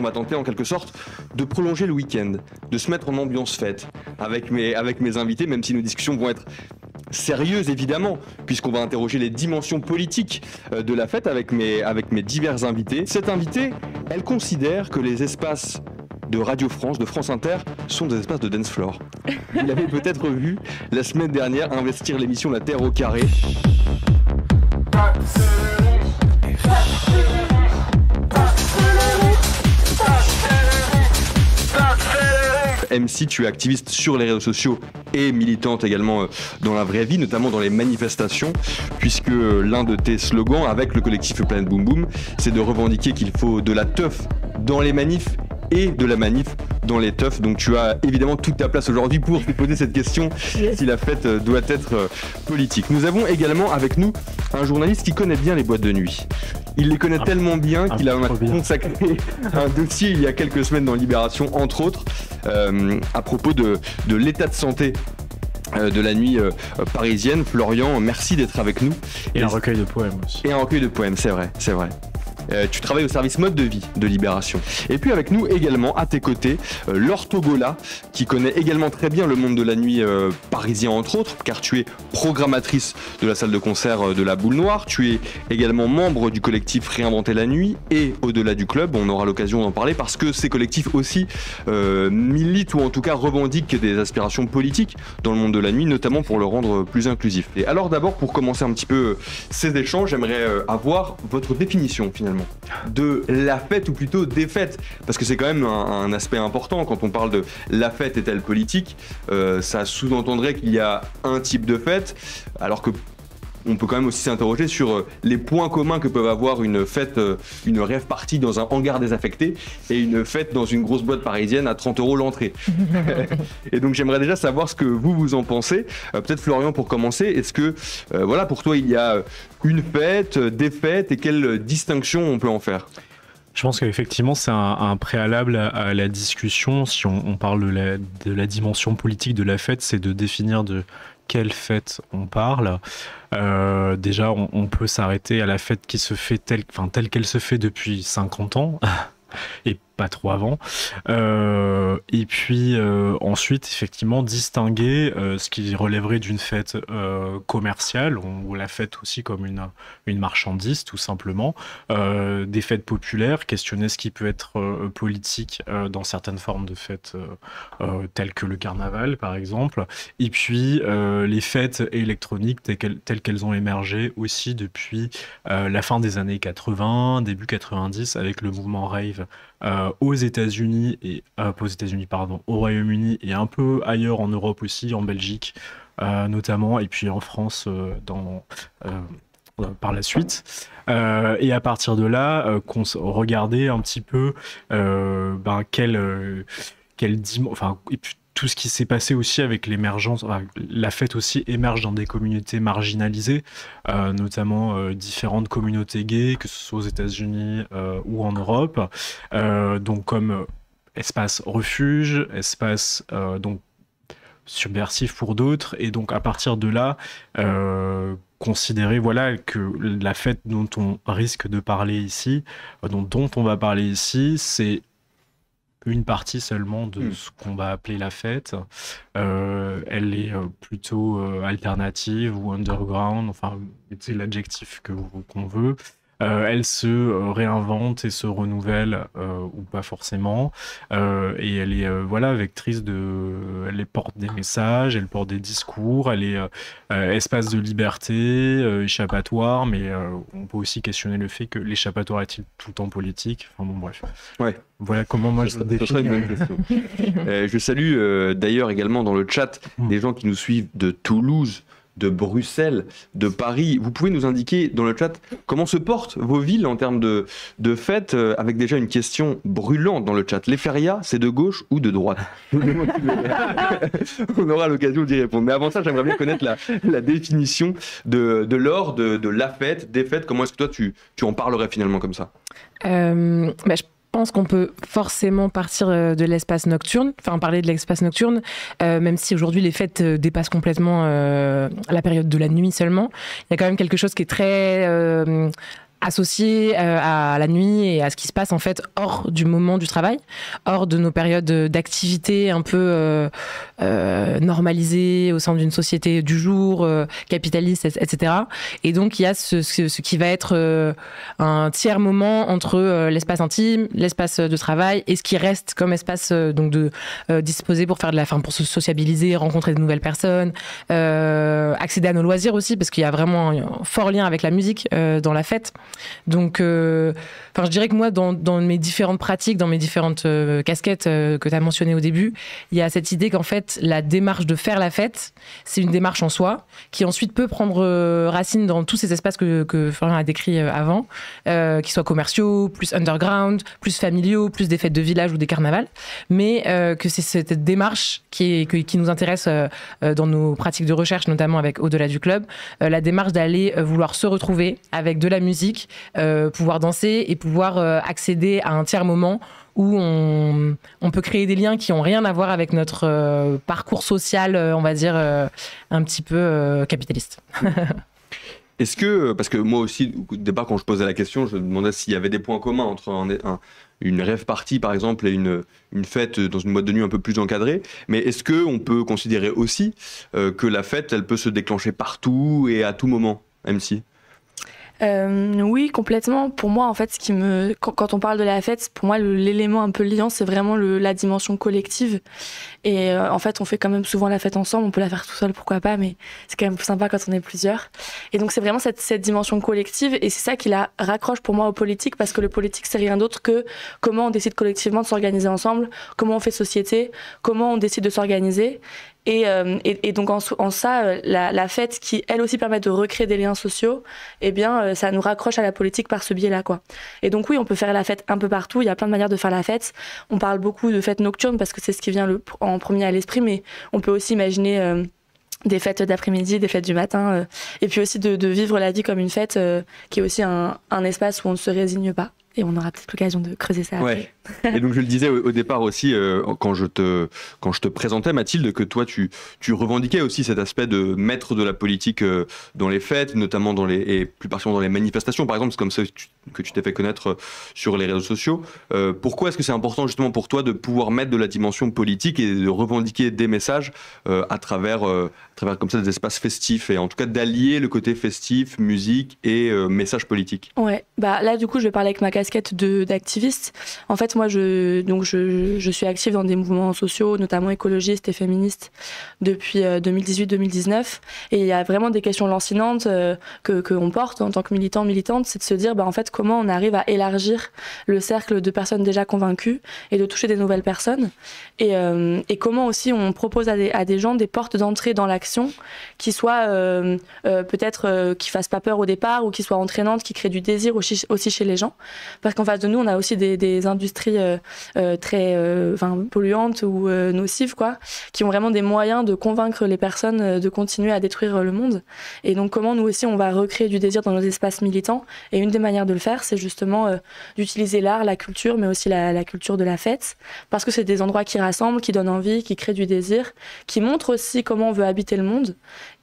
va tenter en quelque sorte de prolonger le week-end, de se mettre en ambiance fête avec mes invités, même si nos discussions vont être sérieuses évidemment, puisqu'on va interroger les dimensions politiques de la fête avec mes divers invités. Cette invitée, elle considère que les espaces de Radio France, de France Inter, sont des espaces de dance floor. Vous l'avez peut-être vu la semaine dernière investir l'émission La Terre au carré. MC, tu es activiste sur les réseaux sociaux et militante également dans la vraie vie, notamment dans les manifestations, puisque l'un de tes slogans avec le collectif Planète Boom Boom, c'est de revendiquer qu'il faut de la teuf dans les manifs et de la manif dans les teufs. Donc tu as évidemment toute ta place aujourd'hui pour te poser cette question, si la fête doit être politique. Nous avons également avec nous un journaliste qui connaît bien les boîtes de nuit. Il les connaît tellement bien qu'il a consacré un dossier il y a quelques semaines dans Libération, entre autres, à propos de l'état de santé de la nuit parisienne. Florian, merci d'être avec nous. Et un recueil de poèmes aussi. Et un recueil de poèmes, c'est vrai, c'est vrai. Tu travailles au service mode de vie de Libération. Et puis avec nous également, à tes côtés, Laure Togola, qui connaît également très bien le monde de la nuit parisien entre autres, car tu es programmatrice de la salle de concert de la Boule Noire, tu es également membre du collectif Réinventer la nuit et Au-delà du club, on aura l'occasion d'en parler parce que ces collectifs aussi militent ou en tout cas revendiquent des aspirations politiques dans le monde de la nuit, notamment pour le rendre plus inclusif. Et alors d'abord, pour commencer un petit peu ces échanges, j'aimerais avoir votre définition finalement de la fête ou plutôt des fêtes, parce que c'est quand même un aspect important quand on parle de la fête est-elle politique, ça sous-entendrait qu'il y a un type de fête, alors que on peut quand même aussi s'interroger sur les points communs que peuvent avoir une fête, une rave party dans un hangar désaffecté et une fête dans une grosse boîte parisienne à 30 € l'entrée. Et donc j'aimerais déjà savoir ce que vous en pensez. Peut-être Florian pour commencer, est-ce que voilà, pour toi il y a une fête, des fêtes et quelle distinction on peut en faire ? Je pense qu'effectivement, c'est un préalable à la discussion. Si on parle de la dimension politique de la fête, c'est de définir de quelle fête on parle. Déjà, on peut s'arrêter à la fête qui se fait telle qu'elle se fait depuis 50 ans. Et pas trop avant. Et puis ensuite, effectivement, distinguer ce qui relèverait d'une fête commerciale, ou la fête aussi comme une marchandise, tout simplement. Des fêtes populaires, questionner ce qui peut être politique dans certaines formes de fêtes telles que le carnaval, par exemple. Et puis les fêtes électroniques telles qu'elles ont émergé aussi depuis la fin des années 80, début 90, avec le mouvement rave aux États-Unis au Royaume-Uni et un peu ailleurs en Europe aussi, en Belgique notamment, et puis en France par la suite. Et à partir de là, regarder un petit peu tout ce qui s'est passé aussi avec l'émergence, la fête aussi émerge dans des communautés marginalisées, notamment différentes communautés gays, que ce soit aux États-Unis ou en Europe, donc comme espace refuge, espace donc subversif pour d'autres, et donc à partir de là, considérer que la fête dont on risque de parler ici, dont on va parler ici, c'est une partie seulement de ce qu'on va appeler la fête. Elle est plutôt alternative ou underground, enfin, c'est l'adjectif qu'on veut. Elle se réinvente et se renouvelle, ou pas forcément. Et elle est vectrice elle porte des messages, elle porte des discours, elle est espace de liberté, échappatoire, mais on peut aussi questionner le fait que l'échappatoire est-il tout le temps politique ? Enfin bon, bref. Ouais. Voilà comment moi je définis. Ce serait une bonne question. Je salue d'ailleurs également dans le chat des gens qui nous suivent de Toulouse, de Bruxelles, de Paris. Vous pouvez nous indiquer dans le chat comment se portent vos villes en termes de fêtes, avec déjà une question brûlante dans le chat. Les férias, c'est de gauche ou de droite ? On aura l'occasion d'y répondre. Mais avant ça, j'aimerais bien connaître la définition de Laure, de la fête, des fêtes. Comment est-ce que toi, tu en parlerais finalement comme ça ? Je pense qu'on peut forcément partir de l'espace nocturne, parler de l'espace nocturne, même si aujourd'hui les fêtes dépassent complètement la période de la nuit seulement. Il y a quand même quelque chose qui est très associé à la nuit et à ce qui se passe en fait hors du moment du travail, hors de nos périodes d'activité un peu normalisées au sein d'une société du jour, capitaliste, etc. Et donc il y a ce qui va être un tiers moment entre l'espace intime, l'espace de travail et ce qui reste comme espace donc de disposé pour faire pour se sociabiliser, rencontrer de nouvelles personnes, accéder à nos loisirs aussi parce qu'il y a vraiment un fort lien avec la musique dans la fête. Donc, je dirais que moi, dans mes différentes pratiques, dans mes différentes casquettes que tu as mentionnées au début, il y a cette idée qu'en fait, la démarche de faire la fête, c'est une démarche en soi, qui ensuite peut prendre racine dans tous ces espaces que Florian a décrits avant, qui soient commerciaux, plus underground, plus familiaux, plus des fêtes de village ou des carnavals, mais que c'est cette démarche qui nous intéresse dans nos pratiques de recherche, notamment avec Au-delà du club, la démarche d'aller vouloir se retrouver avec de la musique, pouvoir danser et pouvoir accéder à un tiers moment où on peut créer des liens qui n'ont rien à voir avec notre parcours social, on va dire, un petit peu capitaliste. Est-ce que, parce que moi aussi, au départ, quand je posais la question, je me demandais s'il y avait des points communs entre une rave party, par exemple, et une fête dans une boîte de nuit un peu plus encadrée. Mais est-ce qu'on peut considérer aussi que la fête, elle peut se déclencher partout et à tout moment, MC ? Oui, complètement. Pour moi, en fait, quand on parle de la fête, pour moi, l'élément un peu liant, c'est vraiment la dimension collective. Et en fait, on fait quand même souvent la fête ensemble. On peut la faire tout seul, pourquoi pas, mais c'est quand même plus sympa quand on est plusieurs. Et donc, c'est vraiment cette dimension collective. Et c'est ça qui la raccroche pour moi au politique, parce que le politique, c'est rien d'autre que comment on décide collectivement de s'organiser ensemble, comment on fait société, comment on décide de s'organiser. Et donc en ça, la fête qui elle aussi permet de recréer des liens sociaux, eh bien ça nous raccroche à la politique par ce biais-là, quoi. Et donc oui, on peut faire la fête un peu partout. Il y a plein de manières de faire la fête. On parle beaucoup de fêtes nocturnes parce que c'est ce qui vient en premier à l'esprit, mais on peut aussi imaginer des fêtes d'après-midi, des fêtes du matin, et puis aussi de vivre la vie comme une fête qui est aussi un espace où on ne se résigne pas. Et on aura peut-être l'occasion de creuser ça après. Ouais. Et donc je le disais au départ aussi, quand je te présentais, Mathilde, que toi tu revendiquais aussi cet aspect de mettre de la politique dans les fêtes, notamment et plus particulièrement dans les manifestations, par exemple, c'est comme ça que tu t'es fait connaître sur les réseaux sociaux. Pourquoi est-ce que c'est important justement pour toi de pouvoir mettre de la dimension politique et de revendiquer des messages à travers comme ça des espaces festifs, et en tout cas d'allier le côté festif, musique et message politique? Ouais, bah là du coup je vais parler avec ma casquette d'activiste. En fait moi je suis active dans des mouvements sociaux, notamment écologistes et féministes depuis 2018-2019, et il y a vraiment des questions lancinantes qu'on porte en tant que militante, c'est de se dire en fait comment on arrive à élargir le cercle de personnes déjà convaincues et de toucher des nouvelles personnes, et comment aussi on propose à des gens des portes d'entrée dans l'action qui soient peut-être qui fassent pas peur au départ, ou qui soient entraînantes, qui créent du désir aussi chez les gens. Parce qu'en face de nous, on a aussi des industries très polluantes ou nocives, quoi, qui ont vraiment des moyens de convaincre les personnes de continuer à détruire le monde. Et donc, comment nous aussi, on va recréer du désir dans nos espaces militants. Et une des manières de le faire, c'est justement d'utiliser l'art, la culture, mais aussi la culture de la fête. Parce que c'est des endroits qui rassemblent, qui donnent envie, qui créent du désir, qui montrent aussi comment on veut habiter le monde,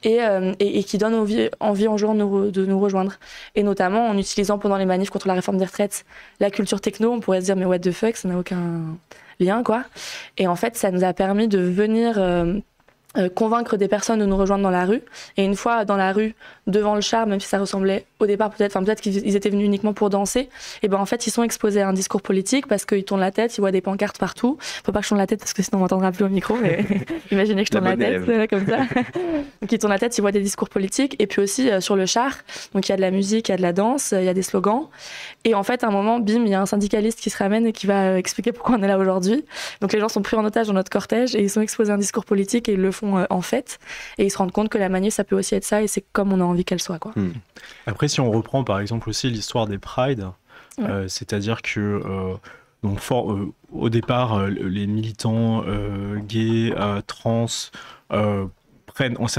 et qui donnent envie aux gens de nous rejoindre. Et notamment en utilisant pendant les manifs contre la réforme des retraites la culture techno, on pourrait se dire mais what the fuck, ça n'a aucun lien, quoi. Et en fait, ça nous a permis de venir convaincre des personnes de nous rejoindre dans la rue. Et une fois dans la rue, devant le char, même si ça ressemblait au départ peut-être qu'ils étaient venus uniquement pour danser, et ben en fait ils sont exposés à un discours politique parce qu'ils tournent la tête, ils voient des pancartes partout. Faut pas que je tourne la tête parce que sinon on m'entendra plus au micro, mais imaginez que je tourne la tête comme ça. Donc ils tournent la tête, ils voient des discours politiques, et puis aussi sur le char, donc il y a de la musique, il y a de la danse, il y a des slogans, et en fait à un moment, bim, il y a un syndicaliste qui se ramène et qui va expliquer pourquoi on est là aujourd'hui. Donc les gens sont pris en otage dans notre cortège et ils sont exposés à un discours politique, et ils le font en fait, et ils se rendent compte que la manif ça peut aussi être ça, et c'est comme on a envie qu'elle soit, quoi. Après, si on reprend par exemple aussi l'histoire des Prides, c'est-à-dire que au départ les militants gays, trans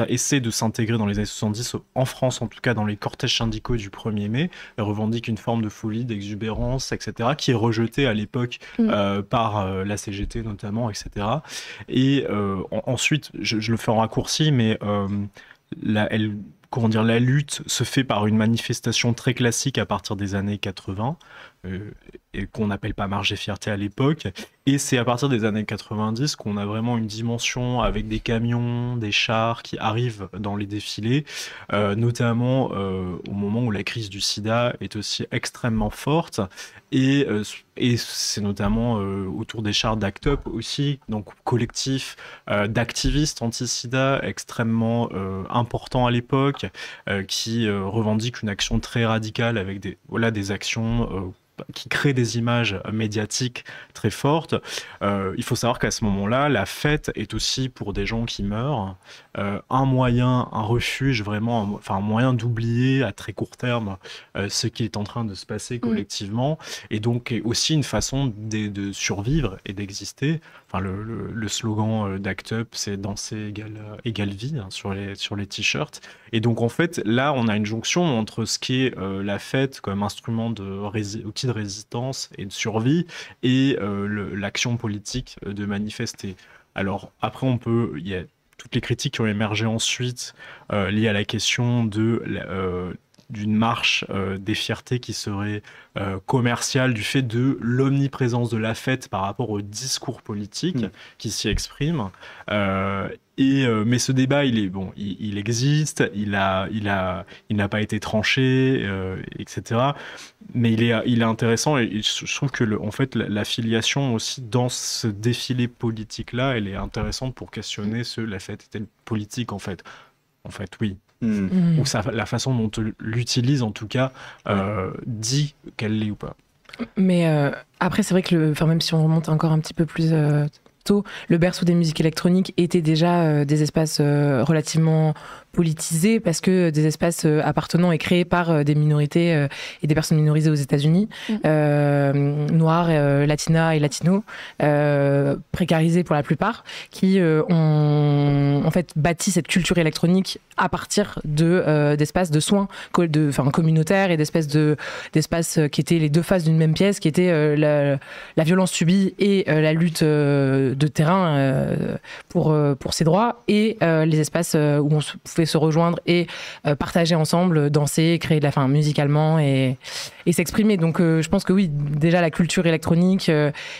essaient de s'intégrer dans les années 70, en France en tout cas, dans les cortèges syndicaux du 1er mai, revendiquent une forme de folie, d'exubérance, etc., qui est rejetée à l'époque par la CGT notamment, etc. Et ensuite, je le fais en raccourci, mais comment dire, la lutte se fait par une manifestation très classique à partir des années 80, et qu'on n'appelle pas Marche et Fierté à l'époque. Et c'est à partir des années 90 qu'on a vraiment une dimension avec des camions, des chars qui arrivent dans les défilés, notamment au moment où la crise du sida est aussi extrêmement forte. Et c'est notamment autour des chars d'ACT UP aussi, donc collectif d'activistes anti-sida extrêmement important à l'époque, qui revendiquent une action très radicale avec des actions qui créent des images médiatiques très fortes. Il faut savoir qu'à ce moment-là, la fête est aussi pour des gens qui meurent un moyen, un refuge, vraiment, un moyen d'oublier à très court terme ce qui est en train de se passer collectivement, et donc aussi une façon de survivre et d'exister. Enfin, le slogan d'ACT UP, c'est danser égale vie, hein, sur les t-shirts. Et donc en fait, là, on a une jonction entre ce qui est la fête comme instrument outil de résistance et de survie, et l'action politique de manifester. Alors après, il y a toutes les critiques qui ont émergé ensuite liées à la question d'une marche des fiertés qui serait commerciale du fait de l'omniprésence de la fête par rapport au discours politique qui s'y exprime. Mais ce débat, il existe, il n'a pas été tranché, etc. Mais il est intéressant, et je trouve que en fait, la filiation aussi dans ce défilé politique-là, elle est intéressante pour questionner la fête est-elle politique en fait. En fait, oui. Ou la façon dont on l'utilise, en tout cas, dit qu'elle l'est ou pas. Mais après, c'est vrai que même si on remonte encore un petit peu plus tôt, le berceau des musiques électroniques était déjà des espaces relativement politisés, parce que des espaces appartenant et créés par des minorités et des personnes minorisées aux États-Unis, noires, latinas et latinos, précarisés pour la plupart, qui ont en fait bâti cette culture électronique à partir d'espaces de soins communautaires, et d'espaces qui étaient les deux faces d'une même pièce, qui étaient la violence subie et la lutte de terrain pour ses droits, et les espaces où on pouvait se rejoindre et partager ensemble, danser, créer musicalement et s'exprimer. Donc je pense que oui, déjà la culture électronique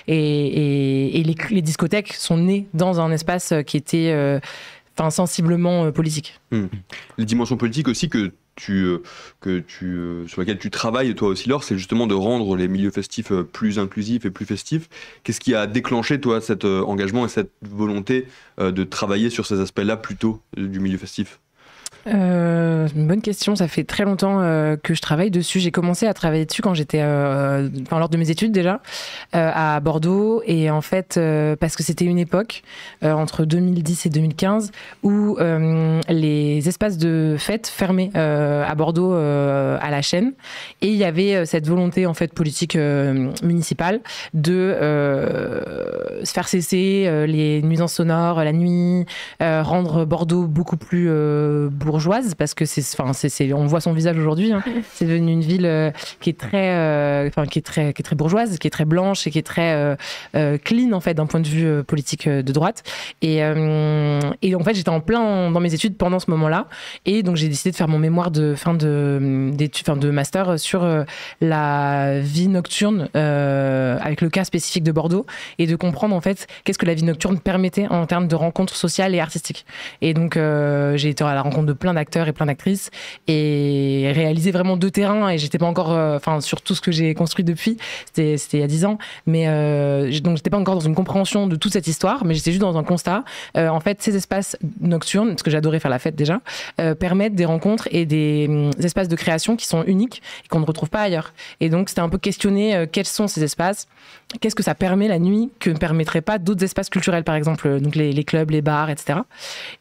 et les discothèques sont nées dans un espace qui était sensiblement politique. Les dimensions politiques aussi sur laquelle tu travailles toi aussi, Laure, c'est justement de rendre les milieux festifs plus inclusifs et plus festifs. Qu'est-ce qui a déclenché toi cet engagement et cette volonté de travailler sur ces aspects-là plutôt du milieu festif? Une bonne question. Ça fait très longtemps que je travaille dessus. J'ai commencé à travailler dessus quand j'étais lors de mes études déjà à Bordeaux, et en fait parce que c'était une époque entre 2010 et 2015 où les espaces de fête fermaient à Bordeaux à la chaîne, et il y avait cette volonté en fait politique municipale de se faire cesser les nuisances sonores la nuit, rendre Bordeaux beaucoup plus bourgeoise, parce que on voit son visage aujourd'hui, hein. C'est devenu une ville qui est très bourgeoise, qui est très blanche et qui est très clean en fait d'un point de vue politique de droite. Et en fait j'étais en plein dans mes études pendant ce moment-là, et donc j'ai décidé de faire mon mémoire de fin de master sur la vie nocturne avec le cas spécifique de Bordeaux, et de comprendre en fait qu'est-ce que la vie nocturne permettait en termes de rencontres sociales et artistiques. Et donc j'ai été à la rencontre de plein d'acteurs et plein d'actrices, et réalisé vraiment de terrain, et j'étais pas encore sur tout ce que j'ai construit depuis, c'était il y a 10 ans, mais donc j'étais pas encore dans une compréhension de toute cette histoire, mais j'étais juste dans un constat. En fait, ces espaces nocturnes, parce que j'adorais faire la fête déjà, permettent des rencontres et des espaces de création qui sont uniques et qu'on ne retrouve pas ailleurs. Et donc c'était un peu questionner quels sont ces espaces, qu'est-ce que ça permet la nuit que ne permettraient pas d'autres espaces culturels, par exemple donc les clubs, les bars, etc.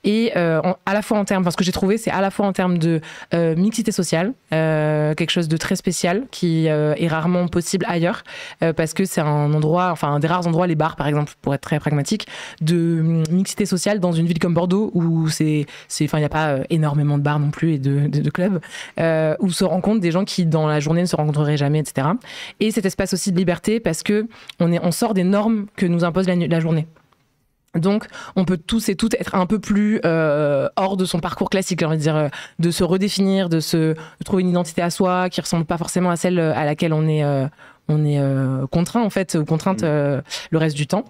Et à la fois en termes, ce que j'ai trouvé, c'est à la fois en termes de mixité sociale, quelque chose de très spécial qui est rarement possible ailleurs, parce que c'est un endroit, un des rares endroits, les bars par exemple, pour être très pragmatique, de mixité sociale dans une ville comme Bordeaux, où il n'y a pas énormément de bars non plus et de clubs, où se rencontrent des gens qui dans la journée ne se rencontreraient jamais, etc. Et cet espace aussi de liberté, parce que on sort des normes que nous impose la journée. Donc, on peut tous et toutes être un peu plus hors de son parcours classique, j'ai envie de dire, de se redéfinir, de trouver une identité à soi qui ressemble pas forcément à celle à laquelle on est contraint en fait, ou contrainte le reste du temps.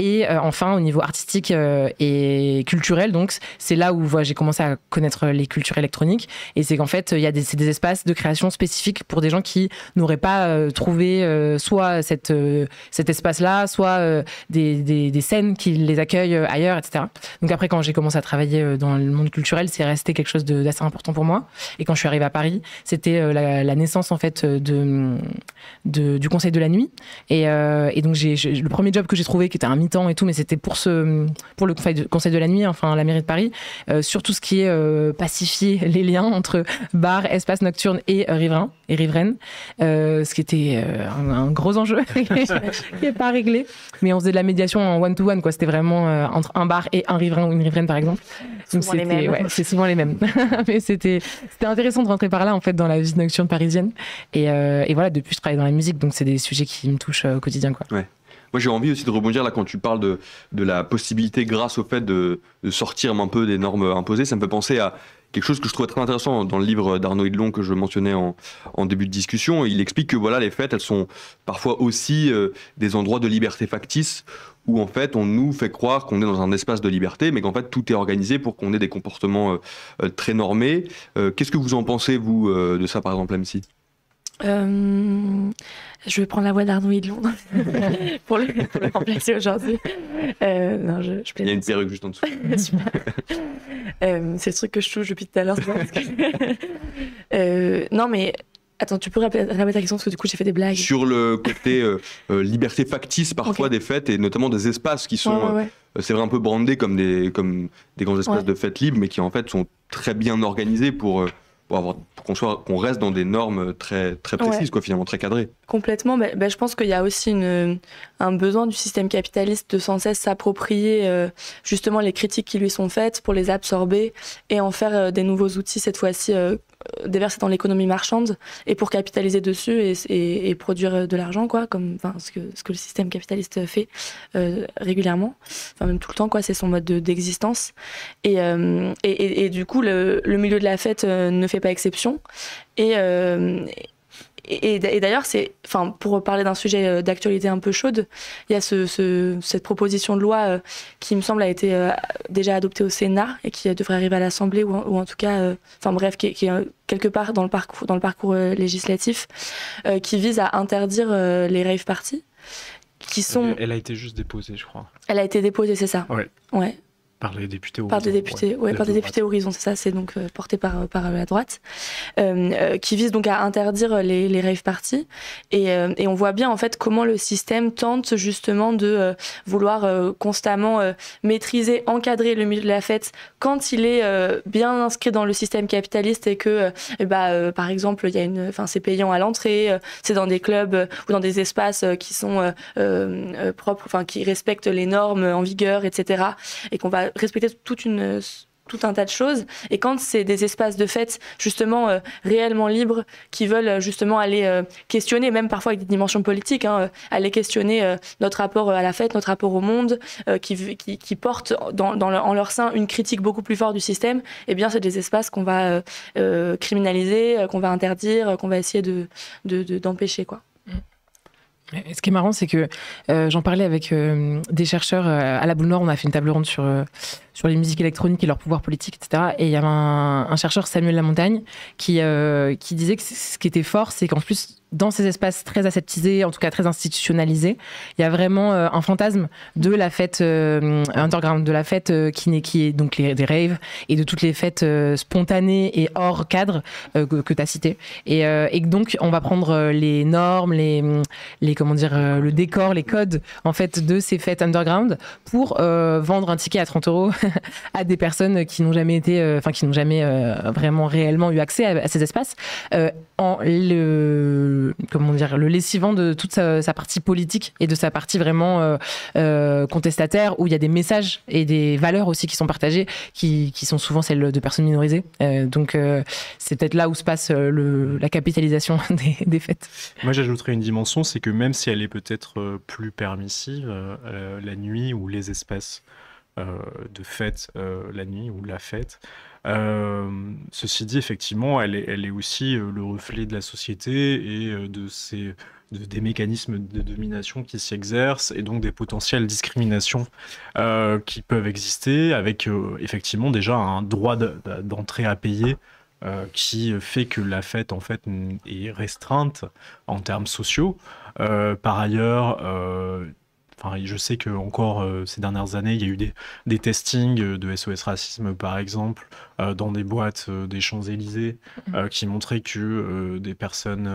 Et enfin, au niveau artistique et culturel, donc c'est là où j'ai commencé à connaître les cultures électroniques. Et c'est qu'en fait, c'est des espaces de création spécifiques pour des gens qui n'auraient pas trouvé soit cet espace-là, soit des scènes qui les accueillent ailleurs, etc. Donc après, quand j'ai commencé à travailler dans le monde culturel, c'est resté quelque chose d'assez important pour moi. Et quand je suis arrivée à Paris, c'était la naissance en fait du Conseil de la Nuit. Et donc le premier job que j'ai trouvé, qui était un mi-temps et tout, mais c'était pour le Conseil de la Nuit, enfin la mairie de Paris, sur tout ce qui est pacifier les liens entre bar, espace nocturne et riverains et riveraines, ce qui était un gros enjeu qui n'est pas réglé. Mais on faisait de la médiation en one-to-one, quoi. C'était vraiment entre un bar et un riverain ou une riveraine, par exemple. Donc souvent les mêmes. Ouais, c'est souvent les mêmes. Mais c'était intéressant de rentrer par là, en fait, dans la vie nocturne parisienne. Et voilà, depuis, je travaille dans la musique, donc c'est des sujets qui me touchent au quotidien, quoi. Ouais. Moi, j'ai envie aussi de rebondir là quand tu parles de la possibilité, grâce au fait de sortir un peu des normes imposées. Ça me fait penser à quelque chose que je trouvais très intéressant dans le livre d'Arnaud Hidlon que je mentionnais en début de discussion. Il explique que voilà, les fêtes, elles sont parfois aussi des endroits de liberté factice où en fait on nous fait croire qu'on est dans un espace de liberté, mais qu'en fait tout est organisé pour qu'on ait des comportements très normés. Qu'est-ce que vous en pensez, vous, de ça, par exemple, MC ? Je vais prendre la voix d'Arnaud Hidlon pour le remplacer aujourd'hui. Non, je Il y a une perruque juste en dessous. C'est le truc que je touche depuis tout à l'heure. Non, mais attends, tu peux répéter ta question parce que du coup j'ai fait des blagues. Sur le côté liberté factice parfois des fêtes et notamment des espaces qui sont, c'est vrai, un peu brandés comme des grands espaces de fêtes libres, mais qui en fait sont très bien organisés pour qu'on reste dans des normes très, très précises, quoi, finalement, très cadrées. Complètement. Je pense qu'il y a aussi un besoin du système capitaliste de sans cesse s'approprier justement les critiques qui lui sont faites pour les absorber et en faire des nouveaux outils, cette fois-ci déversés dans l'économie marchande, et pour capitaliser dessus et produire de l'argent, quoi, comme ce que le système capitaliste fait régulièrement, enfin même tout le temps, quoi. C'est son mode d'existence. Et du coup, le milieu de la fête ne fait pas exception. Et d'ailleurs, pour parler d'un sujet d'actualité un peu chaude, il y a cette proposition de loi qui, me semble, a été déjà adoptée au Sénat et qui devrait arriver à l'Assemblée, ou en tout cas, qui est quelque part dans le parcours législatif, qui vise à interdire les rave parties, qui sont... Elle a été juste déposée, je crois. Elle a été déposée, c'est ça. Ouais. Par les députés Horizon. Par des députés Horizon, c'est ça, c'est donc porté par la droite, qui vise donc à interdire les rave parties. Et on voit bien en fait comment le système tente justement de vouloir constamment maîtriser, encadrer le milieu de la fête quand il est bien inscrit dans le système capitaliste et que, par exemple, c'est payant à l'entrée, c'est dans des clubs ou dans des espaces qui sont propres, qui respectent les normes en vigueur, etc. Et qu'on va respecter tout un tas de choses. Et quand c'est des espaces de fête justement réellement libres qui veulent justement aller questionner, même parfois avec des dimensions politiques, aller questionner notre rapport à la fête, notre rapport au monde, qui portent en leur sein une critique beaucoup plus forte du système, eh bien c'est des espaces qu'on va criminaliser, qu'on va interdire, qu'on va essayer d'empêcher, quoi. Et ce qui est marrant, c'est que j'en parlais avec des chercheurs à la Boule Noire. On a fait une table ronde sur les musiques électroniques et leur pouvoir politique, etc. Et il y avait un chercheur, Samuel Lamontagne, qui disait que ce qui était fort, c'est qu'en plus, dans ces espaces très aseptisés, en tout cas très institutionnalisés, il y a vraiment un fantasme de la fête underground, de la fête qui est donc des raves et de toutes les fêtes spontanées et hors cadre que tu as citées. Et donc, on va prendre les normes, le décor, les codes en fait de ces fêtes underground pour vendre un ticket à 30 € à des personnes qui n'ont jamais vraiment réellement eu accès à ces espaces, en comment dire, le lessivant de toute sa partie politique et de sa partie vraiment contestataire, où il y a des messages et des valeurs aussi qui sont partagées, qui sont souvent celles de personnes minorisées. Donc c'est peut-être là où se passe la capitalisation des fêtes. Moi, j'ajouterais une dimension, c'est que même si elle est peut-être plus permissive, la nuit ou les espaces de fête, la nuit ou la fête, ceci dit, effectivement, elle est aussi le reflet de la société et des mécanismes de domination qui s'y exercent et donc des potentielles discriminations qui peuvent exister avec effectivement déjà un droit d'entrée à payer qui fait que la fête en fait est restreinte en termes sociaux. Par ailleurs, je sais que encore ces dernières années, il y a eu des testings de SOS Racisme, par exemple, dans des boîtes des Champs-Élysées, qui montraient que des personnes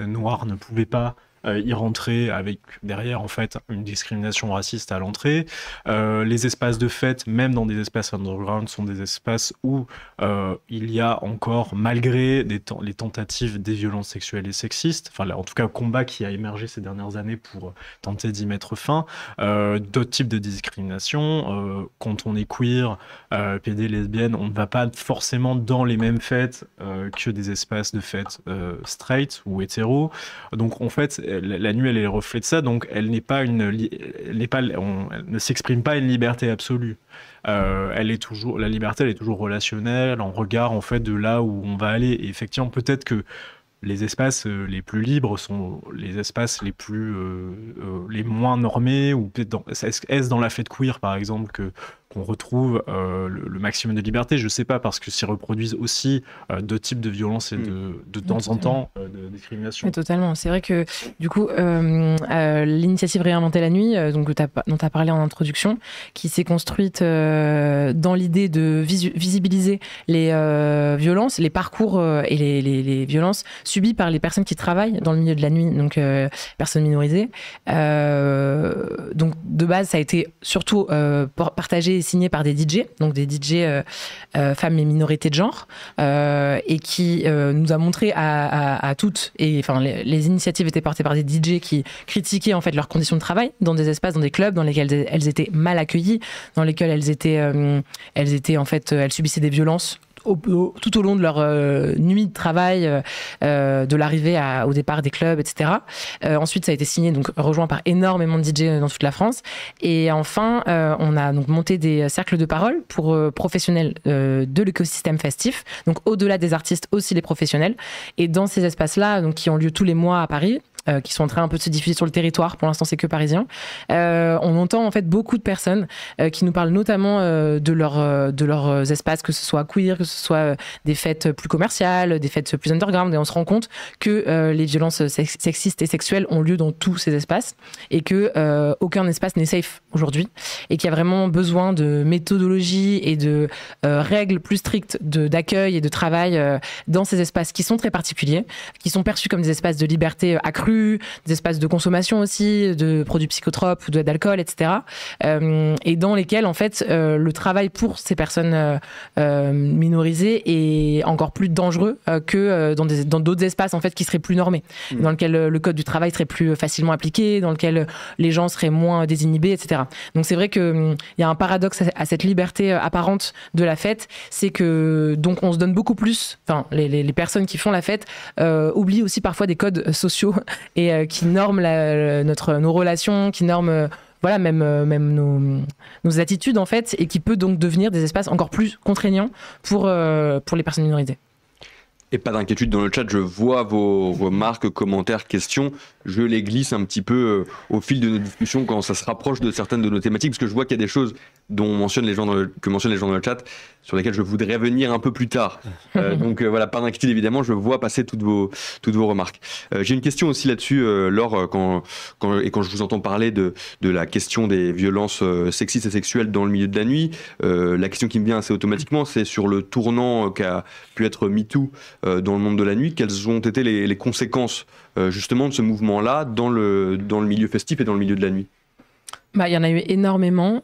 noires ne pouvaient pas y rentrer avec derrière en fait une discrimination raciste à l'entrée. Les espaces de fête, même dans des espaces underground, sont des espaces où il y a encore, malgré les tentatives des violences sexuelles et sexistes, enfin en tout cas le combat qui a émergé ces dernières années pour tenter d'y mettre fin, d'autres types de discrimination. Quand on est queer, PD, lesbienne, on ne va pas forcément dans les mêmes fêtes que des espaces de fête straight ou hétéro. Donc en fait, la nuit, elle est le reflet de ça, donc elle ne s'exprime pas une liberté absolue. La liberté, elle est toujours relationnelle, en regard en fait de là où on va aller. Et effectivement, peut-être que les espaces les plus libres sont les espaces les moins normés, ou peut-être est-ce dans la fête queer par exemple qu'on retrouve le maximum de liberté, je sais pas, parce que s'y reproduisent aussi deux types de violences et de temps en temps de discrimination. Mais totalement, c'est vrai que du coup l'initiative Réinventer la nuit, dont tu as parlé en introduction, qui s'est construite dans l'idée de visibiliser les violences, les parcours et les violences subies par les personnes qui travaillent dans le milieu de la nuit, donc personnes minorisées. Donc de base, ça a été surtout partagé et signé par des DJ, donc des DJ femmes et minorités de genre, et qui nous a montré à toutes, et enfin les initiatives étaient portées par des DJ qui critiquaient en fait leurs conditions de travail dans des espaces, dans des clubs dans lesquels elles étaient mal accueillies, dans lesquels elles subissaient des violences tout au long de leur nuit de travail, de l'arrivée au départ des clubs, etc. Ensuite, ça a été signé, donc rejoint par énormément de DJ dans toute la France. Et enfin, on a donc monté des cercles de parole pour professionnels de l'écosystème festif, donc au-delà des artistes, aussi les professionnels. Et dans ces espaces-là, donc qui ont lieu tous les mois à Paris, qui sont en train un peu de se diffuser sur le territoire. Pour l'instant, c'est que parisien. On entend en fait beaucoup de personnes qui nous parlent notamment de leurs espaces, que ce soit queer, que ce soit des fêtes plus commerciales, des fêtes plus underground. Et on se rend compte que les violences sexistes et sexuelles ont lieu dans tous ces espaces et que aucun espace n'est safe aujourd'hui, et qu'il y a vraiment besoin de méthodologie et de règles plus strictes d'accueil et de travail dans ces espaces qui sont très particuliers, qui sont perçus comme des espaces de liberté accrue, des espaces de consommation aussi, de produits psychotropes ou d'alcool, etc. Et dans lesquels, en fait, le travail pour ces personnes minorisées est encore plus dangereux que dans d'autres espaces, en fait, qui seraient plus normés, dans lesquels le code du travail serait plus facilement appliqué, dans lesquels les gens seraient moins désinhibés, etc. Donc c'est vrai qu'il y a un paradoxe à cette liberté apparente de la fête, c'est que donc on se donne beaucoup plus, enfin les personnes qui font la fête oublient aussi parfois des codes sociaux et qui norment nos relations, qui norment voilà, même nos attitudes en fait, et qui peut donc devenir des espaces encore plus contraignants pour les personnes minorisées. Et pas d'inquiétude dans le chat, je vois vos remarques, commentaires, questions. Je les glisse un petit peu au fil de nos discussions quand ça se rapproche de certaines de nos thématiques, parce que je vois qu'il y a des choses que mentionnent les gens dans le chat, sur lesquelles je voudrais revenir un peu plus tard. Donc voilà, pas d'inquiétude évidemment, je vois passer toutes vos remarques. J'ai une question aussi là-dessus, Laure, quand je vous entends parler de la question des violences sexistes et sexuelles dans le milieu de la nuit, la question qui me vient assez automatiquement, c'est sur le tournant qu'a pu être MeToo dans le monde de la nuit. Quelles ont été les conséquences justement de ce mouvement-là dans le milieu festif et dans le milieu de la nuit? Il y en a eu énormément.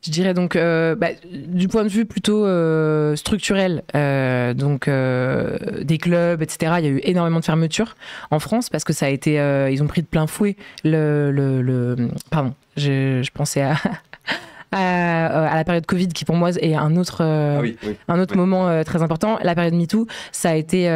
Je dirais donc, du point de vue plutôt structurel, des clubs, etc., il y a eu énormément de fermetures en France parce que ça a été, ils ont pris de plein fouet pardon, je pensais à la période Covid qui pour moi est un autre moment très important. La période MeToo, ça a été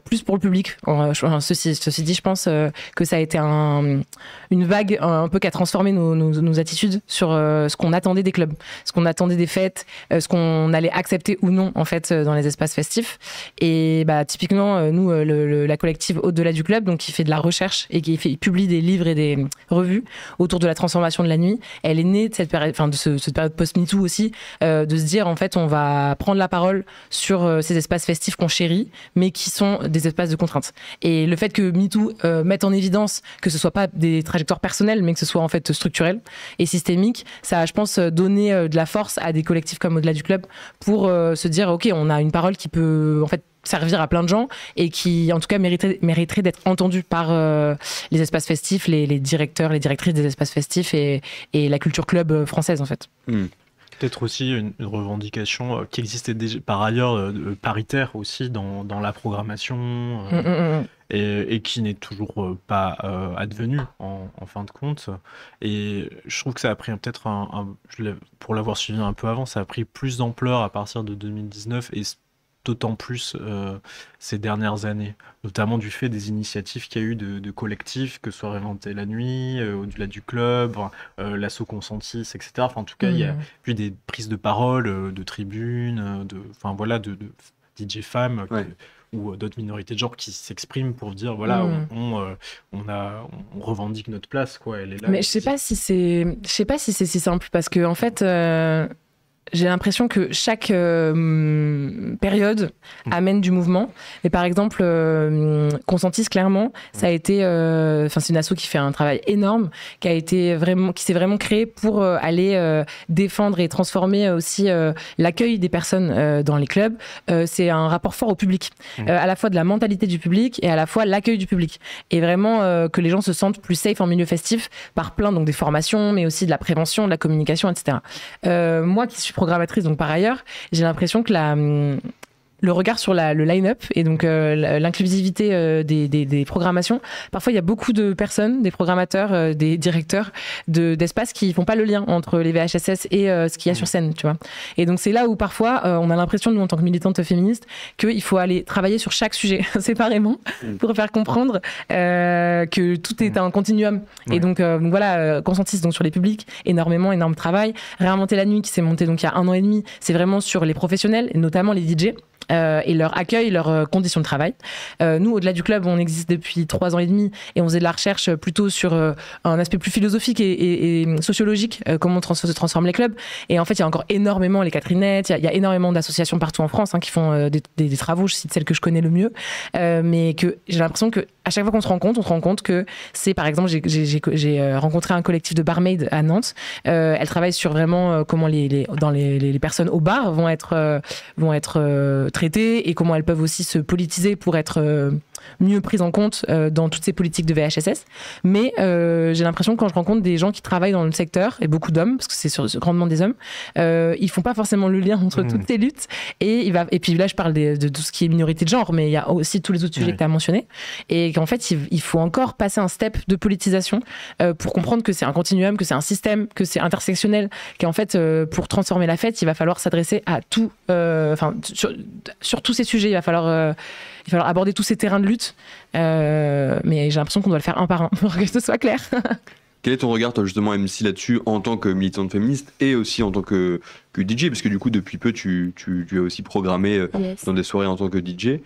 plus pour le public. Ceci dit, je pense que ça a été une vague un peu qui a transformé nos attitudes sur ce qu'on attendait des clubs, ce qu'on attendait des fêtes, ce qu'on allait accepter ou non en fait dans les espaces festifs. Et typiquement nous la collective Au-delà du club, donc qui fait de la recherche et qui publie des livres et des revues autour de la transformation de la nuit, elle est née de cette période, cette période post-MeToo aussi, de se dire en fait on va prendre la parole sur ces espaces festifs qu'on chérit mais qui sont des espaces de contrainte. Et le fait que MeToo mette en évidence que ce soit pas des trajectoires personnelles mais que ce soit en fait structurel et systémique, ça a je pense donné de la force à des collectifs comme Au-delà du club pour se dire ok, on a une parole qui peut en fait servir à plein de gens et qui en tout cas mériterait d'être entendue par les espaces festifs, les directeurs, les directrices des espaces festifs et la culture club française en fait. Peut-être aussi une revendication qui existait déjà par ailleurs paritaire aussi dans la programmation et qui n'est toujours pas advenue en fin de compte. Et je trouve que ça a pris peut-être pour l'avoir suivi un peu avant, ça a pris plus d'ampleur à partir de 2019 et d'autant plus ces dernières années, notamment du fait des initiatives qu'il y a eu de collectifs, que ce soit Réinventer la nuit, Au-delà du club, l'assaut Consentis, etc. Enfin, en tout cas, il y a eu des prises de parole, de tribunes, de DJ femmes ou d'autres minorités de genre qui s'expriment pour dire voilà, on revendique notre place, quoi. Elle est là. Mais je sais pas si c'est si simple parce que en fait. J'ai l'impression que chaque période amène du mouvement. Mais par exemple, Consentis, clairement, ça a été... c'est une asso qui fait un travail énorme, qui s'est vraiment créée pour aller défendre et transformer aussi l'accueil des personnes dans les clubs. C'est un rapport fort au public, à la fois de la mentalité du public et à la fois l'accueil du public. Et vraiment que les gens se sentent plus safe en milieu festif par plein, donc des formations, mais aussi de la prévention, de la communication, etc. Moi qui suis programmatrice, donc par ailleurs, j'ai l'impression que le regard sur le line-up et donc l'inclusivité des programmations. Parfois, il y a beaucoup de personnes, des programmateurs, des directeurs d'espaces qui font pas le lien entre les VHSS et ce qu'il y a sur scène, tu vois. Et donc, c'est là où parfois, on a l'impression, nous, en tant que militantes féministes, qu'il faut aller travailler sur chaque sujet séparément pour faire comprendre que tout est un continuum. Ouais. Et donc voilà, Consentis donc sur les publics, énorme travail. Réinventer la nuit qui s'est monté donc il y a 1 an et demi, c'est vraiment sur les professionnels, et notamment les DJ. Et leur accueil, leurs conditions de travail. Nous, Au-delà du club, on existe depuis 3 ans et demi et on faisait de la recherche plutôt sur un aspect plus philosophique et sociologique, comment se transforment les clubs. Et en fait, il y a encore énormément les Catherinettes, il y a énormément d'associations partout en France qui font des travaux, je cite celles que je connais le mieux, mais que j'ai l'impression que à chaque fois qu'on se rend compte que c'est, par exemple, j'ai rencontré un collectif de barmaids à Nantes. Elle travaille sur vraiment comment les personnes au bar vont être traitées et comment elles peuvent aussi se politiser pour être mieux prises en compte dans toutes ces politiques de VHSS. Mais j'ai l'impression que quand je rencontre des gens qui travaillent dans le secteur, et beaucoup d'hommes, parce que c'est grandement des hommes, ils font pas forcément le lien entre toutes ces luttes. Et puis là, je parle de tout ce qui est minorité de genre, mais il y a aussi tous les autres sujets que tu as mentionnés. Et qu'en fait, il faut encore passer un step de politisation pour comprendre que c'est un continuum, que c'est un système, que c'est intersectionnel, qu'en fait, pour transformer la fête, il va falloir s'adresser à tout, sur tous ces sujets, il va falloir aborder tous ces terrains de lutte, mais j'ai l'impression qu'on doit le faire un par un pour que ce soit clair. Quel est ton regard, toi, justement, MC, là-dessus, en tant que militante féministe et aussi en tant que DJ, parce que du coup, depuis peu, tu as aussi programmé dans des soirées en tant que DJ.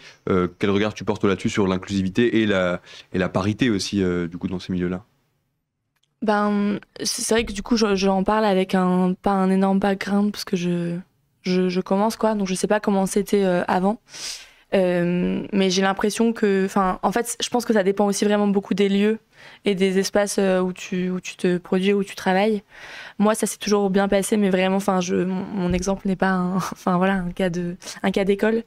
Quel regard tu portes là-dessus sur l'inclusivité et la parité aussi, du coup, dans ces milieux-là? C'est vrai que du coup, j'en parle avec pas un énorme background, parce que je commence, quoi, donc je sais pas comment c'était avant. Mais j'ai l'impression que, en fait, je pense que ça dépend aussi vraiment beaucoup des lieux et des espaces où tu te produis, où tu travailles. Moi, ça s'est toujours bien passé, mais vraiment, mon exemple n'est pas un cas d'école.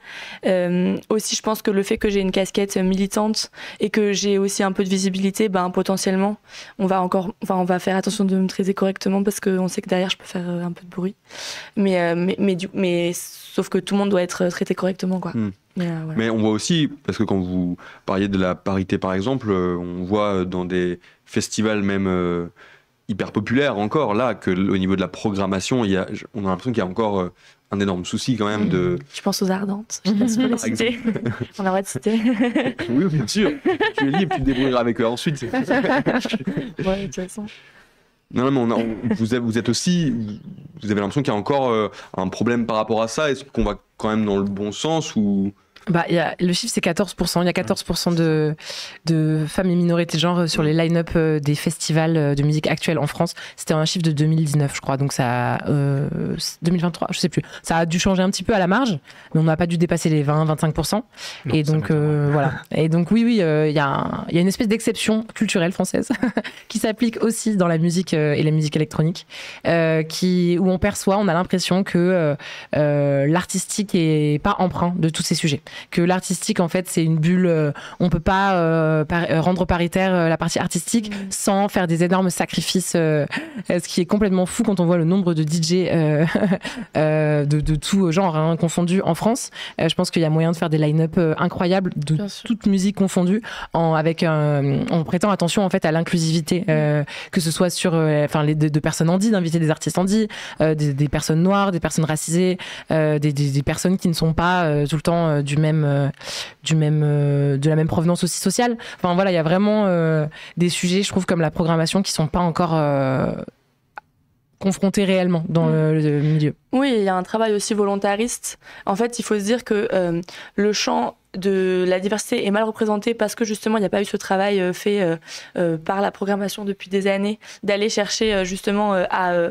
Aussi, je pense que le fait que j'ai une casquette militante et que j'ai aussi un peu de visibilité, potentiellement, on va faire attention de me traiter correctement parce qu'on sait que derrière, je peux faire un peu de bruit. Mais sauf que tout le monde doit être traité correctement, quoi. Voilà. Mais on voit aussi, parce que quand vous parliez de la parité par exemple, on voit dans des festivals même hyper populaires encore, là, qu'au niveau de la programmation, on a l'impression qu'il y a encore un énorme souci quand même de... Je pense aux Ardentes, je sais pas si on peut les citer. On a le droit de citer. Oui, bien sûr, tu es libre, tu te débrouilleras avec eux ensuite. Ouais, de toute façon. Non, mais vous êtes aussi, vous avez l'impression qu'il y a encore un problème par rapport à ça. Est-ce qu'on va quand même dans le bon sens ou... Le chiffre, c'est 14%. Il y a 14% de femmes et minorités de genre sur les line-up des festivals de musique actuels en France. C'était un chiffre de 2019, je crois. Donc, 2023, je sais plus. Ça a dû changer un petit peu à la marge, mais on n'a pas dû dépasser les 20-25%. Non, et donc, voilà. Et donc, oui, il y a une espèce d'exception culturelle française qui s'applique aussi dans la musique et la musique électronique, où on a l'impression que l'artistique est pas empreint de tous ces sujets. Que l'artistique, en fait, c'est une bulle. On peut pas rendre paritaire la partie artistique sans faire des énormes sacrifices, ce qui est complètement fou quand on voit le nombre de DJ de tout genre confondu en France. Je pense qu'il y a moyen de faire des line-up incroyables de toute musique confondue en prêtant attention en fait à l'inclusivité, que ce soit sur de personnes handies, d'inviter des artistes handis, des personnes noires, des personnes racisées, des personnes qui ne sont pas tout le temps de la même provenance aussi sociale. Enfin voilà, il y a vraiment des sujets, je trouve, comme la programmation qui sont pas encore confrontés réellement dans le milieu. Oui, il y a un travail aussi volontariste. En fait, il faut se dire que le champ de la diversité est mal représenté parce que justement il n'y a pas eu ce travail fait par la programmation depuis des années d'aller chercher justement à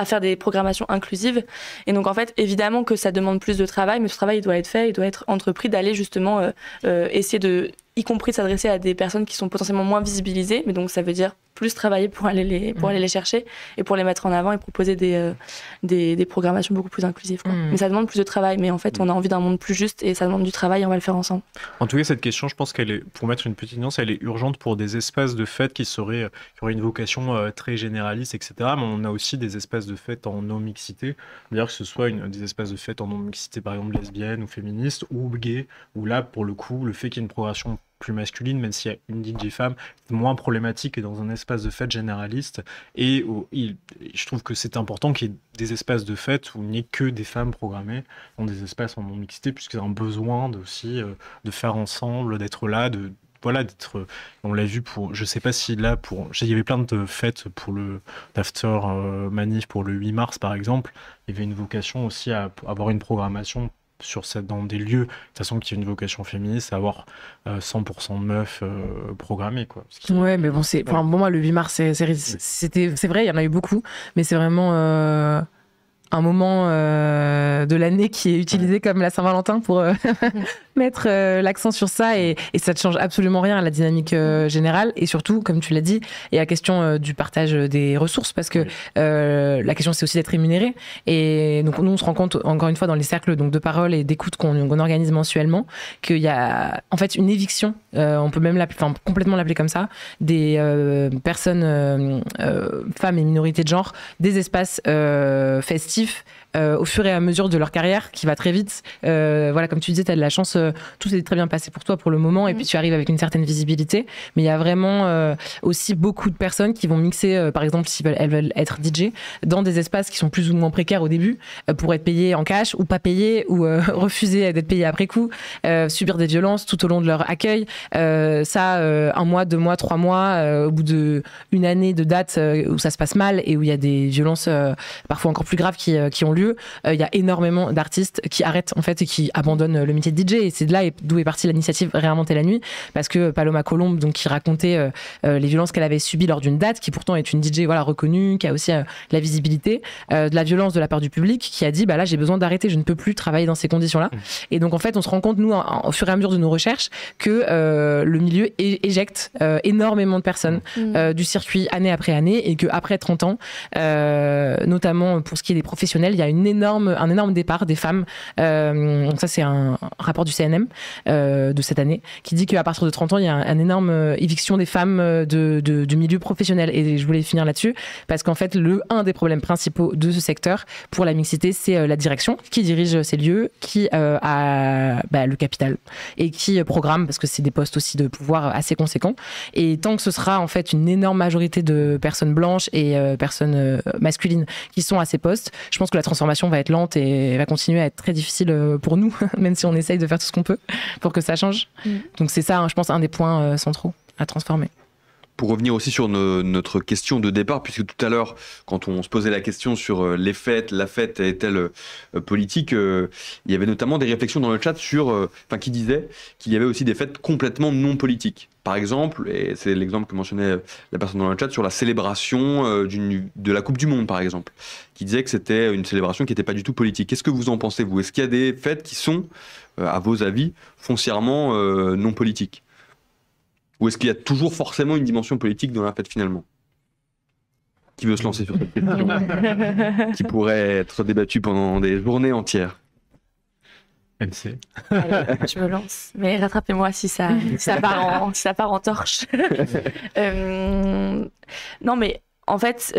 faire des programmations inclusives. Et donc en fait évidemment que ça demande plus de travail, mais ce travail il doit être fait, il doit être entrepris d'aller justement essayer de, y compris de s'adresser à des personnes qui sont potentiellement moins visibilisées, mais donc ça veut dire plus travailler pour aller les chercher et pour les mettre en avant et proposer des programmations beaucoup plus inclusives, quoi. Mais ça demande plus de travail, mais en fait on a envie d'un monde plus juste et ça demande du travail et on va le faire ensemble. En tout cas, cette question, je pense qu'elle est, pour mettre une petite nuance, elle est urgente pour des espaces de fête qui auraient une vocation très généraliste, etc. Mais on a aussi des espaces de fête en non-mixité. D'ailleurs, que ce soit des espaces de fête en non-mixité, par exemple lesbienne ou féministe ou gay, où là, pour le coup, le fait qu'il y ait une progression plus masculine, même s'il y a une DJ femme, c'est moins problématique que dans un espace de fête généraliste. Et je trouve que c'est important qu'il y ait des espaces de fête où il n'y ait que des femmes programmées, dans des espaces en non-mixité, puisqu'il y a un besoin aussi de faire ensemble, d'être là, on l'a vu je sais pas si là, il y avait plein de fêtes pour le d'after manif pour le 8 mars par exemple, il y avait une vocation aussi à avoir une programmation dans des lieux, de toute façon, qui a une vocation féministe, à avoir 100% de meufs programmées, quoi. Ouais, mais bon, moi, le 8 mars, c'est vrai, il y en a eu beaucoup, mais c'est vraiment un moment de l'année qui est utilisé comme la Saint-Valentin pour mettre l'accent sur ça, et ça ne change absolument rien à la dynamique générale. Et surtout, comme tu l'as dit, il y a la question du partage des ressources, parce que la question, c'est aussi d'être rémunéré. Et donc, nous, on se rend compte, encore une fois, dans les cercles de parole et d'écoute qu'on organise mensuellement, qu'il y a en fait une éviction, on peut même complètement l'appeler comme ça, des personnes, femmes et minorités de genre, des espaces festifs, au fur et à mesure de leur carrière, qui va très vite. Voilà, comme tu disais, tu as de la chance, tout s'est très bien passé pour toi pour le moment, et puis tu arrives avec une certaine visibilité. Mais il y a vraiment aussi beaucoup de personnes qui vont mixer, par exemple, si elles veulent être DJ, dans des espaces qui sont plus ou moins précaires au début, pour être payées en cash ou pas payées, ou refuser d'être payées après coup, subir des violences tout au long de leur accueil. Un mois, 2 mois, 3 mois, au bout d'une année de date où ça se passe mal et où il y a des violences parfois encore plus graves qui ont lieu. milieu, il y a énormément d'artistes qui arrêtent en fait et qui abandonnent le métier de DJ. Et c'est de là d'où est partie l'initiative Réinventer la nuit, parce que Paloma Colombe, donc qui racontait les violences qu'elle avait subies lors d'une date, qui pourtant est une DJ voilà reconnue, qui a aussi de la visibilité, de la violence de la part du public, qui a dit bah là j'ai besoin d'arrêter, je ne peux plus travailler dans ces conditions-là. Et donc en fait on se rend compte nous au fur et à mesure de nos recherches que le milieu éjecte énormément de personnes du circuit année après année, et que après 30 ans, notamment pour ce qui est des professionnels, il y a un énorme départ des femmes. Donc ça c'est un rapport du CNM de cette année qui dit qu'à partir de 30 ans il y a un énorme éviction des femmes du milieu professionnel. Et je voulais finir là-dessus parce qu'en fait un des problèmes principaux de ce secteur pour la mixité, c'est la direction qui dirige ces lieux, qui a le capital et qui programme, parce que c'est des postes aussi de pouvoir assez conséquents. Et tant que ce sera en fait une énorme majorité de personnes blanches et personnes masculines qui sont à ces postes, je pense que la transformation va être lente et va continuer à être très difficile pour nous, même si on essaye de faire tout ce qu'on peut pour que ça change. Donc c'est ça, je pense, un des points centraux à transformer. Pour revenir aussi sur notre question de départ, puisque tout à l'heure, quand on se posait la question sur les fêtes, la fête est-elle politique, il y avait notamment des réflexions dans le chat qui disaient qu'il y avait aussi des fêtes complètement non politiques. Par exemple, et c'est l'exemple que mentionnait la personne dans le chat, sur la célébration de la Coupe du Monde, par exemple, qui disait que c'était une célébration qui n'était pas du tout politique. Qu'est-ce que vous en pensez, vous ? Est-ce qu'il y a des fêtes qui sont, à vos avis, foncièrement non politiques ? Ou est-ce qu'il y a toujours forcément une dimension politique dans la fête finalement ? Qui veut se lancer sur cette question qui pourrait être débattue pendant des journées entières ? MC. Allez, je me lance. Mais rattrapez-moi si ça part en torche. Non, mais en fait,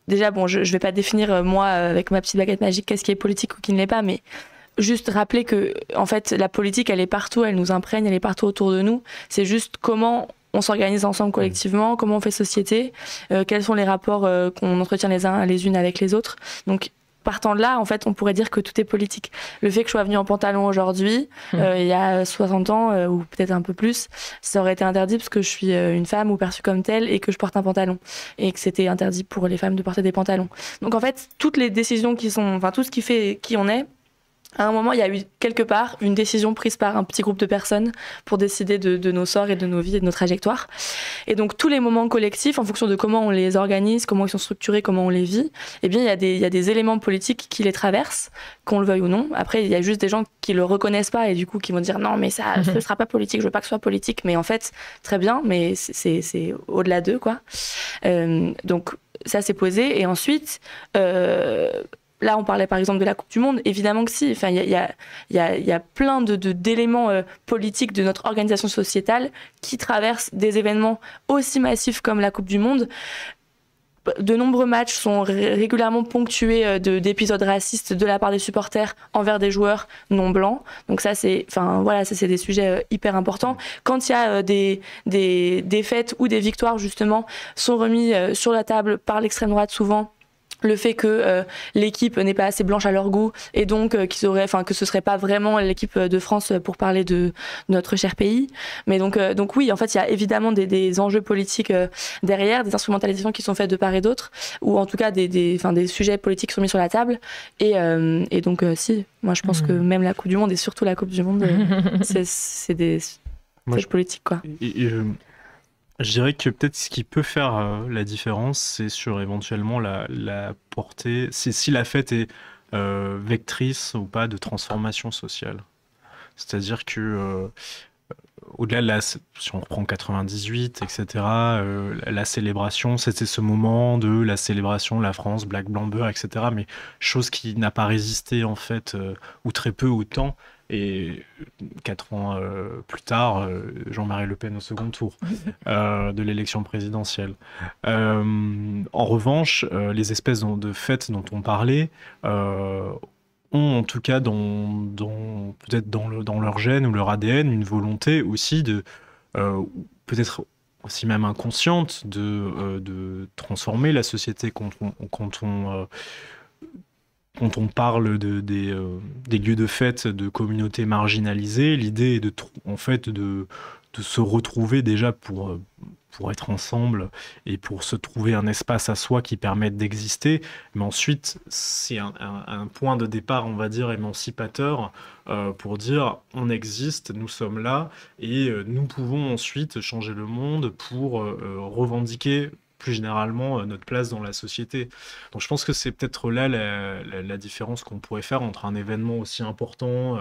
déjà, bon, je vais pas définir, moi, avec ma petite baguette magique, qu'est-ce qui est politique ou qui ne l'est pas, mais juste rappeler que, en fait, la politique, elle est partout, elle nous imprègne, elle est partout autour de nous. C'est juste comment on s'organise ensemble collectivement, comment on fait société, quels sont les rapports qu'on entretient les unes avec les autres. Donc, partant de là, en fait, on pourrait dire que tout est politique. Le fait que je sois venue en pantalon aujourd'hui, il y a 60 ans, ou peut-être un peu plus, ça aurait été interdit parce que je suis une femme ou perçue comme telle et que je porte un pantalon. Et que c'était interdit pour les femmes de porter des pantalons. Donc en fait, toutes les décisions tout ce qui fait qui on est, à un moment, il y a eu quelque part une décision prise par un petit groupe de personnes pour décider de nos sorts et de nos vies et de nos trajectoires. Et donc, tous les moments collectifs, en fonction de comment on les organise, comment ils sont structurés, comment on les vit, eh bien, il y a des éléments politiques qui les traversent, qu'on le veuille ou non. Après, il y a juste des gens qui le reconnaissent pas et du coup, qui vont dire non, mais ça, ce sera pas politique, je veux pas que ce soit politique. Mais en fait, très bien, mais c'est au-delà d'eux, quoi. Donc, ça, c'est posé. Et ensuite, là, on parlait par exemple de la Coupe du Monde. Évidemment que si. Enfin, il y a plein d'éléments politiques de notre organisation sociétale qui traversent des événements aussi massifs comme la Coupe du Monde. De nombreux matchs sont régulièrement ponctués d'épisodes racistes de la part des supporters envers des joueurs non blancs. Donc ça, c'est des sujets hyper importants. Quand il y a des défaites ou des victoires, justement, sont remis sur la table par l'extrême droite souvent. Le fait que l'équipe n'est pas assez blanche à leur goût et donc que ce serait pas vraiment l'équipe de France pour parler de notre cher pays. Mais donc oui, en fait, il y a évidemment des enjeux politiques derrière, des instrumentalisations qui sont faites de part et d'autre, ou en tout cas des sujets politiques sont mis sur la table. Et donc si, moi je pense que même la Coupe du Monde et surtout la Coupe du Monde, c'est des politiques, quoi. Je dirais que peut-être ce qui peut faire la différence, c'est sur éventuellement la portée, si la fête est vectrice ou pas de transformation sociale. C'est-à-dire que au-delà de si on reprend 98, etc., la célébration, c'était ce moment de la célébration, la France, Black, Blanc, Beurre, etc., mais chose qui n'a pas résisté en fait, ou très peu au temps. Et 4 ans plus tard, Jean-Marie Le Pen au second tour de l'élection présidentielle. En revanche, les espèces de fêtes dont on parlait ont en tout cas peut-être dans leur gène ou leur ADN une volonté aussi de, peut-être aussi même inconsciente, de transformer la société quand on parle des lieux de fête de communautés marginalisées. L'idée est de se retrouver déjà pour être ensemble et pour se trouver un espace à soi qui permette d'exister. Mais ensuite, c'est un point de départ, on va dire, émancipateur pour dire on existe, nous sommes là et nous pouvons ensuite changer le monde pour revendiquer plus généralement notre place dans la société. Donc je pense que c'est peut-être là la différence qu'on pourrait faire entre un événement aussi important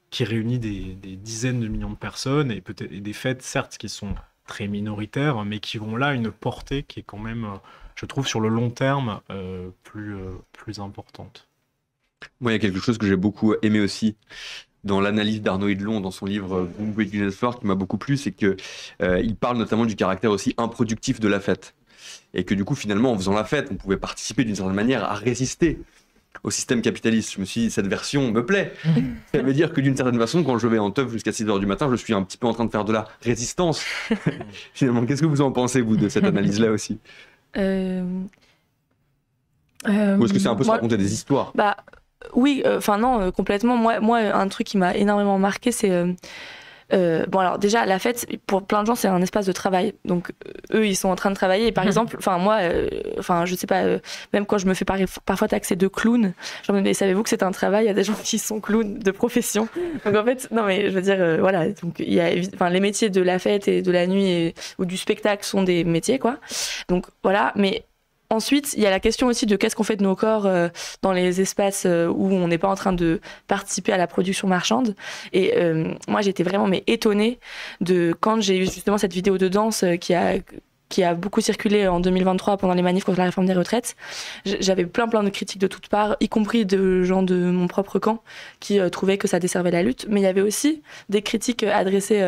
qui réunit des dizaines de millions de personnes et peut-être des fêtes certes qui sont très minoritaires, mais qui vont là une portée qui est quand même, je trouve, sur le long terme, plus importante. Moi, il y a quelque chose que j'ai beaucoup aimé aussi dans l'analyse d'Arnaud Hidlon dans son livre Boom Business Floor qui m'a beaucoup plu, c'est que il parle notamment du caractère aussi improductif de la fête. Et que du coup, finalement, en faisant la fête, on pouvait participer d'une certaine manière à résister au système capitaliste. Je me suis dit, cette version me plaît. Ça veut dire que d'une certaine façon, quand je vais en teuf jusqu'à 6h du matin, je suis un petit peu en train de faire de la résistance. Finalement, qu'est-ce que vous en pensez, vous, de cette analyse-là aussi Ou est-ce que c'est un peu se raconter des histoires? Oui, non, complètement. Moi, un truc qui m'a énormément marqué, c'est... bon, alors déjà, la fête, pour plein de gens, c'est un espace de travail. Donc, eux, ils sont en train de travailler. Et par exemple, moi, je sais pas, même quand je me fais parfois taxer de clown, genre, mais savez-vous que c'est un travail? Il y a des gens qui sont clowns de profession. Donc, en fait, non, mais je veux dire, voilà. Donc, il y a, les métiers de la fête et de la nuit ou du spectacle sont des métiers, quoi. Donc, voilà. Mais ensuite, il y a la question aussi de qu'est-ce qu'on fait de nos corps dans les espaces où on n'est pas en train de participer à la production marchande. Et moi, j'étais vraiment étonnée de quand j'ai eu justement cette vidéo de danse qui a beaucoup circulé en 2023 pendant les manifs contre la réforme des retraites. J'avais plein de critiques de toutes parts, y compris de gens de mon propre camp qui trouvaient que ça desservait la lutte. Mais il y avait aussi des critiques adressées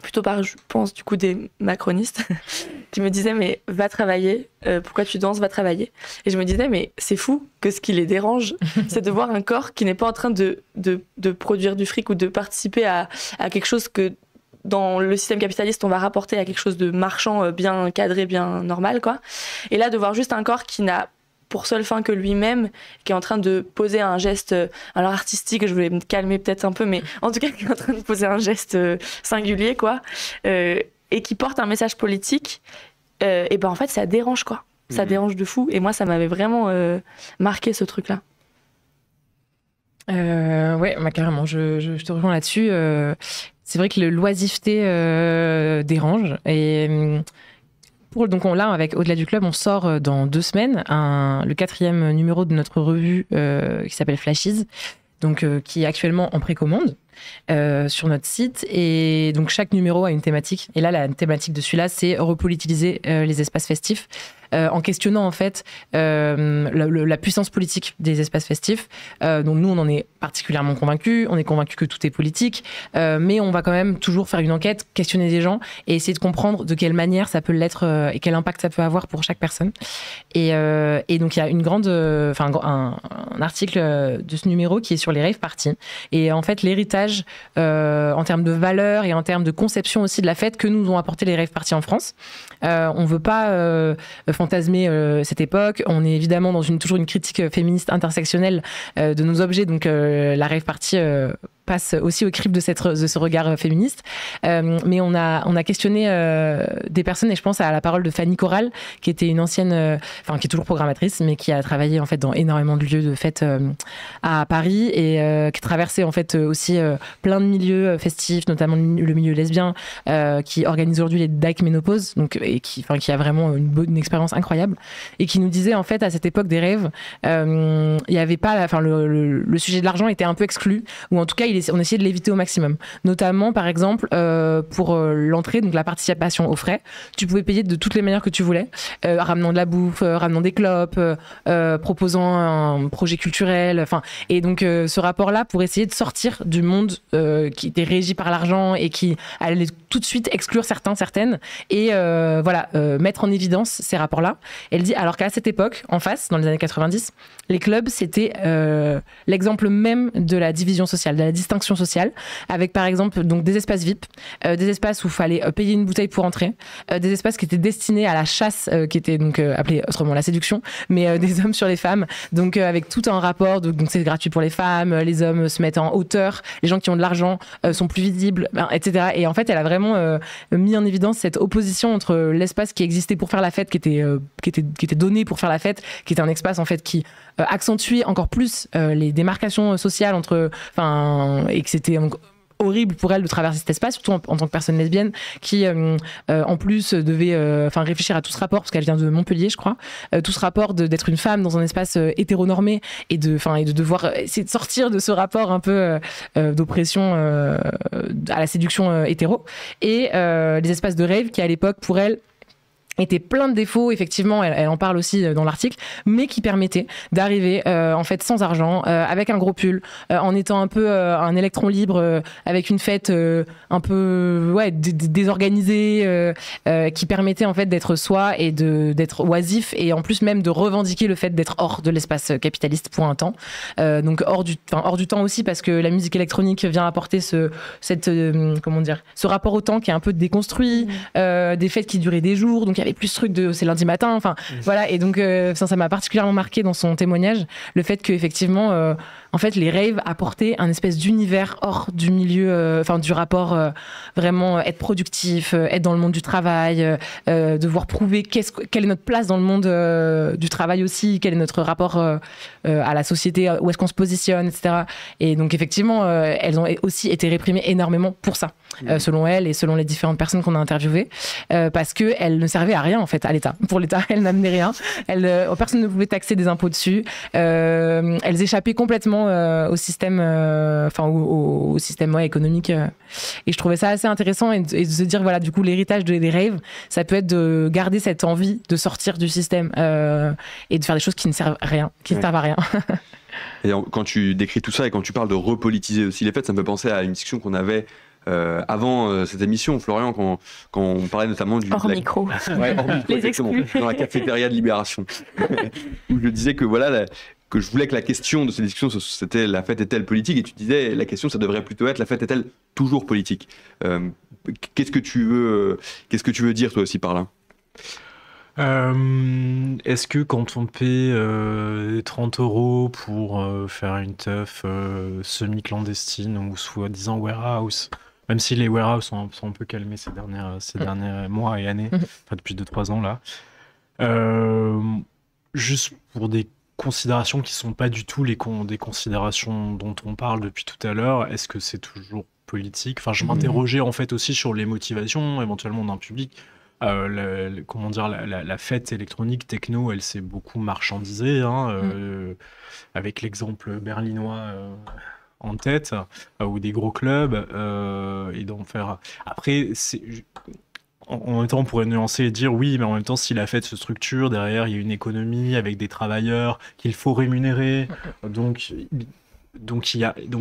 plutôt par, je pense, du coup, des macronistes qui me disaient, mais va travailler, pourquoi tu danses, va travailler. Et je me disais, mais c'est fou que ce qui les dérange, c'est de voir un corps qui n'est pas en train de produire du fric ou de participer à quelque chose que dans le système capitaliste, on va rapporter à quelque chose de marchand, bien cadré, bien normal, quoi. Et là, de voir juste un corps qui n'a pour seule fin que lui-même, qui est en train de poser un geste, alors artistique, je voulais me calmer peut-être un peu, mais en tout cas qui est en train de poser un geste singulier, quoi, et qui porte un message politique, et ben en fait ça dérange, quoi. Ça dérange de fou, et moi ça m'avait vraiment marqué ce truc-là. Ouais, carrément, je te rejoins là-dessus. C'est vrai que le l'oisiveté dérange, et... Donc là, avec Au-delà du club, on sort dans 2 semaines le 4e numéro de notre revue qui s'appelle Flashes, donc qui est actuellement en précommande sur notre site. Et donc chaque numéro a une thématique. Et là, la thématique de celui-là, c'est repolitiliser les espaces festifs. En questionnant en fait la puissance politique des espaces festifs. Donc nous, on en est particulièrement convaincus. On est convaincus que tout est politique, mais on va quand même toujours faire une enquête, questionner des gens et essayer de comprendre de quelle manière ça peut l'être et quel impact ça peut avoir pour chaque personne. Et donc il y a un article de ce numéro qui est sur les rave parties et en fait l'héritage en termes de valeurs et en termes de conception aussi de la fête que nous ont apporté les rave parties en France. On veut pas fantasmer cette époque. On est évidemment dans toujours une critique féministe intersectionnelle de nos objets, donc la rave party passe aussi au crible de ce regard féministe. Mais on a questionné des personnes, et je pense à la parole de Fanny Corral, qui était une ancienne, qui est toujours programmatrice, mais qui a travaillé en fait dans énormément de lieux de fêtes à Paris et qui traversait en fait aussi plein de milieux festifs, notamment le milieu lesbien, qui organise aujourd'hui les Dyke Ménopause, donc et qui a vraiment une expérience incroyable, et qui nous disait en fait à cette époque des rêves, il y avait pas, le sujet de l'argent était un peu exclu, ou en tout cas on essayait de l'éviter au maximum. Notamment, par exemple, pour l'entrée, donc la participation aux frais, tu pouvais payer de toutes les manières que tu voulais, ramenant de la bouffe, ramenant des clopes, proposant un projet culturel, et donc ce rapport-là pour essayer de sortir du monde qui était régi par l'argent et qui allait tout de suite exclure certaines, et mettre en évidence ces rapports-là. Elle dit, alors qu'à cette époque, en face, dans les années 90, les clubs, c'était l'exemple même de la division sociale, de la distinction sociale, avec par exemple donc des espaces VIP, des espaces où il fallait payer une bouteille pour entrer, des espaces qui étaient destinés à la chasse, qui était donc appelée autrement la séduction, mais des hommes sur les femmes, donc avec tout un rapport, donc c'est gratuit pour les femmes, les hommes se mettent en hauteur, les gens qui ont de l'argent sont plus visibles, etc. Et en fait, elle a vraiment mis en évidence cette opposition entre l'espace qui existait pour faire la fête, qui était donné pour faire la fête, qui était un espace en fait qui accentuait encore plus les démarcations sociales et que c'était horrible pour elle de traverser cet espace, surtout en tant que personne lesbienne qui en plus devait réfléchir à tout ce rapport, parce qu'elle vient de Montpellier je crois, tout ce rapport d'être une femme dans un espace hétéronormé et de devoir essayer de sortir de ce rapport un peu d'oppression à la séduction hétéro, et les espaces de rave qui à l'époque pour elle était plein de défauts, effectivement, elle en parle aussi dans l'article, mais qui permettait d'arriver en fait sans argent, avec un gros pull, en étant un peu un électron libre, avec une fête un peu désorganisée, qui permettait en fait d'être soi et d'être oisif, et en plus même de revendiquer le fait d'être hors de l'espace capitaliste pour un temps, donc hors du temps aussi, parce que la musique électronique vient apporter ce rapport au temps qui est un peu déconstruit, des fêtes qui duraient des jours, donc il y avait plus ce truc de c'est lundi matin, voilà, et donc ça m'a particulièrement marqué dans son témoignage, le fait qu'effectivement en fait les raves apportaient un espèce d'univers hors du milieu, du rapport vraiment être productif, être dans le monde du travail, devoir prouver quelle est notre place dans le monde du travail aussi, quel est notre rapport à la société, où est-ce qu'on se positionne, etc. Et donc effectivement elles ont aussi été réprimées énormément pour ça, selon elle et selon les différentes personnes qu'on a interviewées, parce qu'elles ne servaient à rien en fait à l'État. Pour l'État, elles n'amenaient rien. Personne ne pouvait taxer des impôts dessus. Elles échappaient complètement au système, au système économique. Et je trouvais ça assez intéressant et de se dire voilà, du coup l'héritage des raves, ça peut être de garder cette envie de sortir du système et de faire des choses qui ne servent à rien, Et quand tu décris tout ça et quand tu parles de repolitiser aussi les fêtes, ça me fait penser à une discussion qu'on avait avant cette émission, Florian, quand on parlait notamment du... micro. Ouais, hors micro, exactement, dans la cafétéria de Libération. Où je disais que voilà, que je voulais que la question de cette discussion, c'était la fête est-elle politique, et tu disais la question, ça devrait plutôt être la fête est-elle toujours politique. Qu'est-ce que tu veux dire toi aussi par là? Est-ce que quand on paie 30 € pour faire une teuf semi-clandestine ou soi-disant warehouse, même si les warehouses sont un peu calmés ces derniers mois et années, depuis 2-3 ans là, juste pour des considérations qui sont pas du tout des considérations dont on parle depuis tout à l'heure, est-ce que c'est toujours politique? Je m'interrogeais en fait aussi sur les motivations éventuellement d'un public. La fête électronique techno, elle s'est beaucoup marchandisée, avec l'exemple berlinois en tête, ou des gros clubs, et d'en faire. Après, en même temps, on pourrait nuancer et dire oui, mais en même temps, si la fête se structure, derrière, il y a une économie avec des travailleurs qu'il faut rémunérer, donc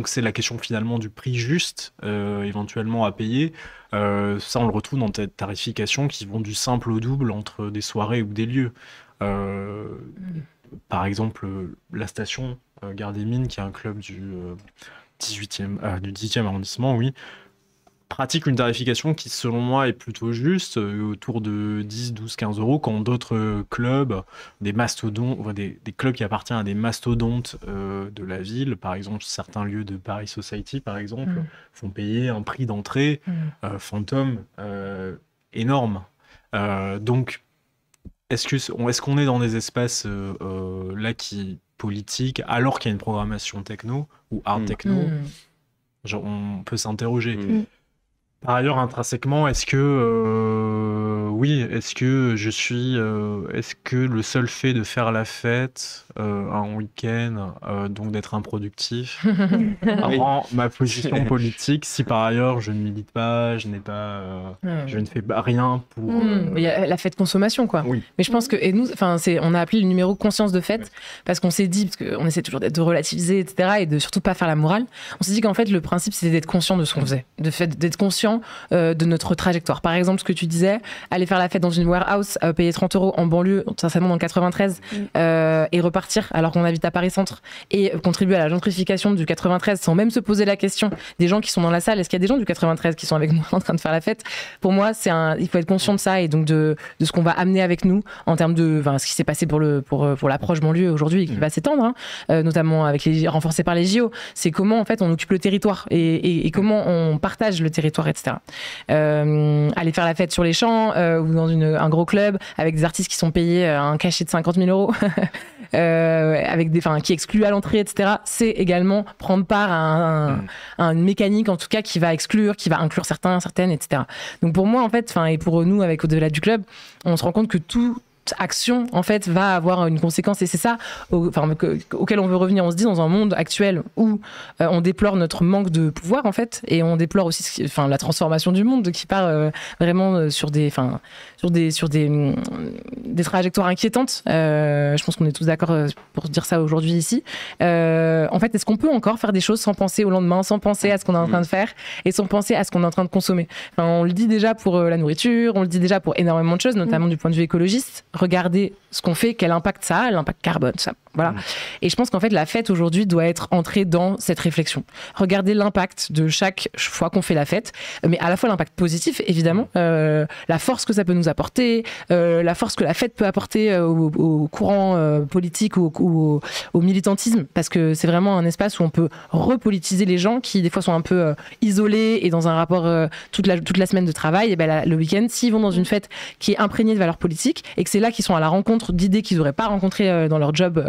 c'est la question finalement du prix juste éventuellement à payer. Ça, on le retrouve dans des tarifications qui vont du simple au double entre des soirées ou des lieux. Par exemple, la station Gare des Mines, qui est un club du 10e arrondissement, oui, pratique une tarification qui, selon moi, est plutôt juste, autour de 10, 12, 15 €, quand d'autres clubs, des mastodontes, des clubs qui appartiennent à des mastodontes de la ville, par exemple certains lieux de Paris Society, par exemple, font payer un prix d'entrée fantôme énorme. Donc, est-ce qu'on est dans des espaces là qui politiques, alors qu'il y a une programmation techno ou hard techno? Genre, on peut s'interroger. Par ailleurs, intrinsèquement, est-ce que le seul fait de faire la fête un week-end, donc d'être improductif, rend ma position politique, si par ailleurs je ne milite pas, je ne fais rien pour... Il y a la fête consommation, quoi. Oui. Mais je pense que, et nous, on a appelé le numéro conscience de fête, parce qu'on s'est dit, parce qu'on essaie toujours de relativiser, etc., et de surtout pas faire la morale, on s'est dit qu'en fait, le principe, c'était d'être conscient de ce qu'on faisait, d'être conscient de notre trajectoire. Par exemple, ce que tu disais, aller faire la fête dans une warehouse, payer 30 € en banlieue, certainement dans le 93, et repartir partir alors qu'on habite à Paris Centre et contribuer à la gentrification du 93 sans même se poser la question des gens qui sont dans la salle, est-ce qu'il y a des gens du 93 qui sont avec nous en train de faire la fête? Pour moi, il faut être conscient de ça et donc de ce qu'on va amener avec nous en termes de ce qui s'est passé pour l'approche banlieue aujourd'hui et qui va s'étendre, notamment renforcé par les JO. C'est comment en fait on occupe le territoire et comment on partage le territoire, etc. Aller faire la fête sur les champs ou dans un gros club avec des artistes qui sont payés un cachet de 50 000 €, qui excluent à l'entrée, etc. C'est également prendre part à une mécanique en tout cas qui va inclure certaines, etc. Donc pour moi en fait, et pour nous avec Au-delà du club, on se rend compte que toute action en fait va avoir une conséquence et c'est ça auquel on veut revenir. On se dit dans un monde actuel où on déplore notre manque de pouvoir en fait et on déplore aussi la transformation du monde qui part vraiment sur des trajectoires inquiétantes. Je pense qu'on est tous d'accord pour dire ça aujourd'hui ici. En fait, est-ce qu'on peut encore faire des choses sans penser au lendemain, sans penser à ce qu'on est en train de faire et sans penser à ce qu'on est en train de consommer? On le dit déjà pour la nourriture, on le dit déjà pour énormément de choses, notamment du point de vue écologiste. Regardez ce qu'on fait, quel impact ça a, l'impact carbone, ça. Voilà. Et je pense qu'en fait, la fête aujourd'hui doit être entrée dans cette réflexion. Regardez l'impact de chaque fois qu'on fait la fête, mais à la fois l'impact positif, évidemment, la force que ça peut nous apporter, la force que la fête peut apporter au courant politique ou au militantisme, parce que c'est vraiment un espace où on peut repolitiser les gens qui, des fois, sont un peu isolés et dans un rapport toute la semaine de travail. Et le week-end, s'ils vont dans une fête qui est imprégnée de valeurs politiques et que c'est là qu'ils sont à la rencontre d'idées qu'ils n'auraient pas rencontrées dans leur job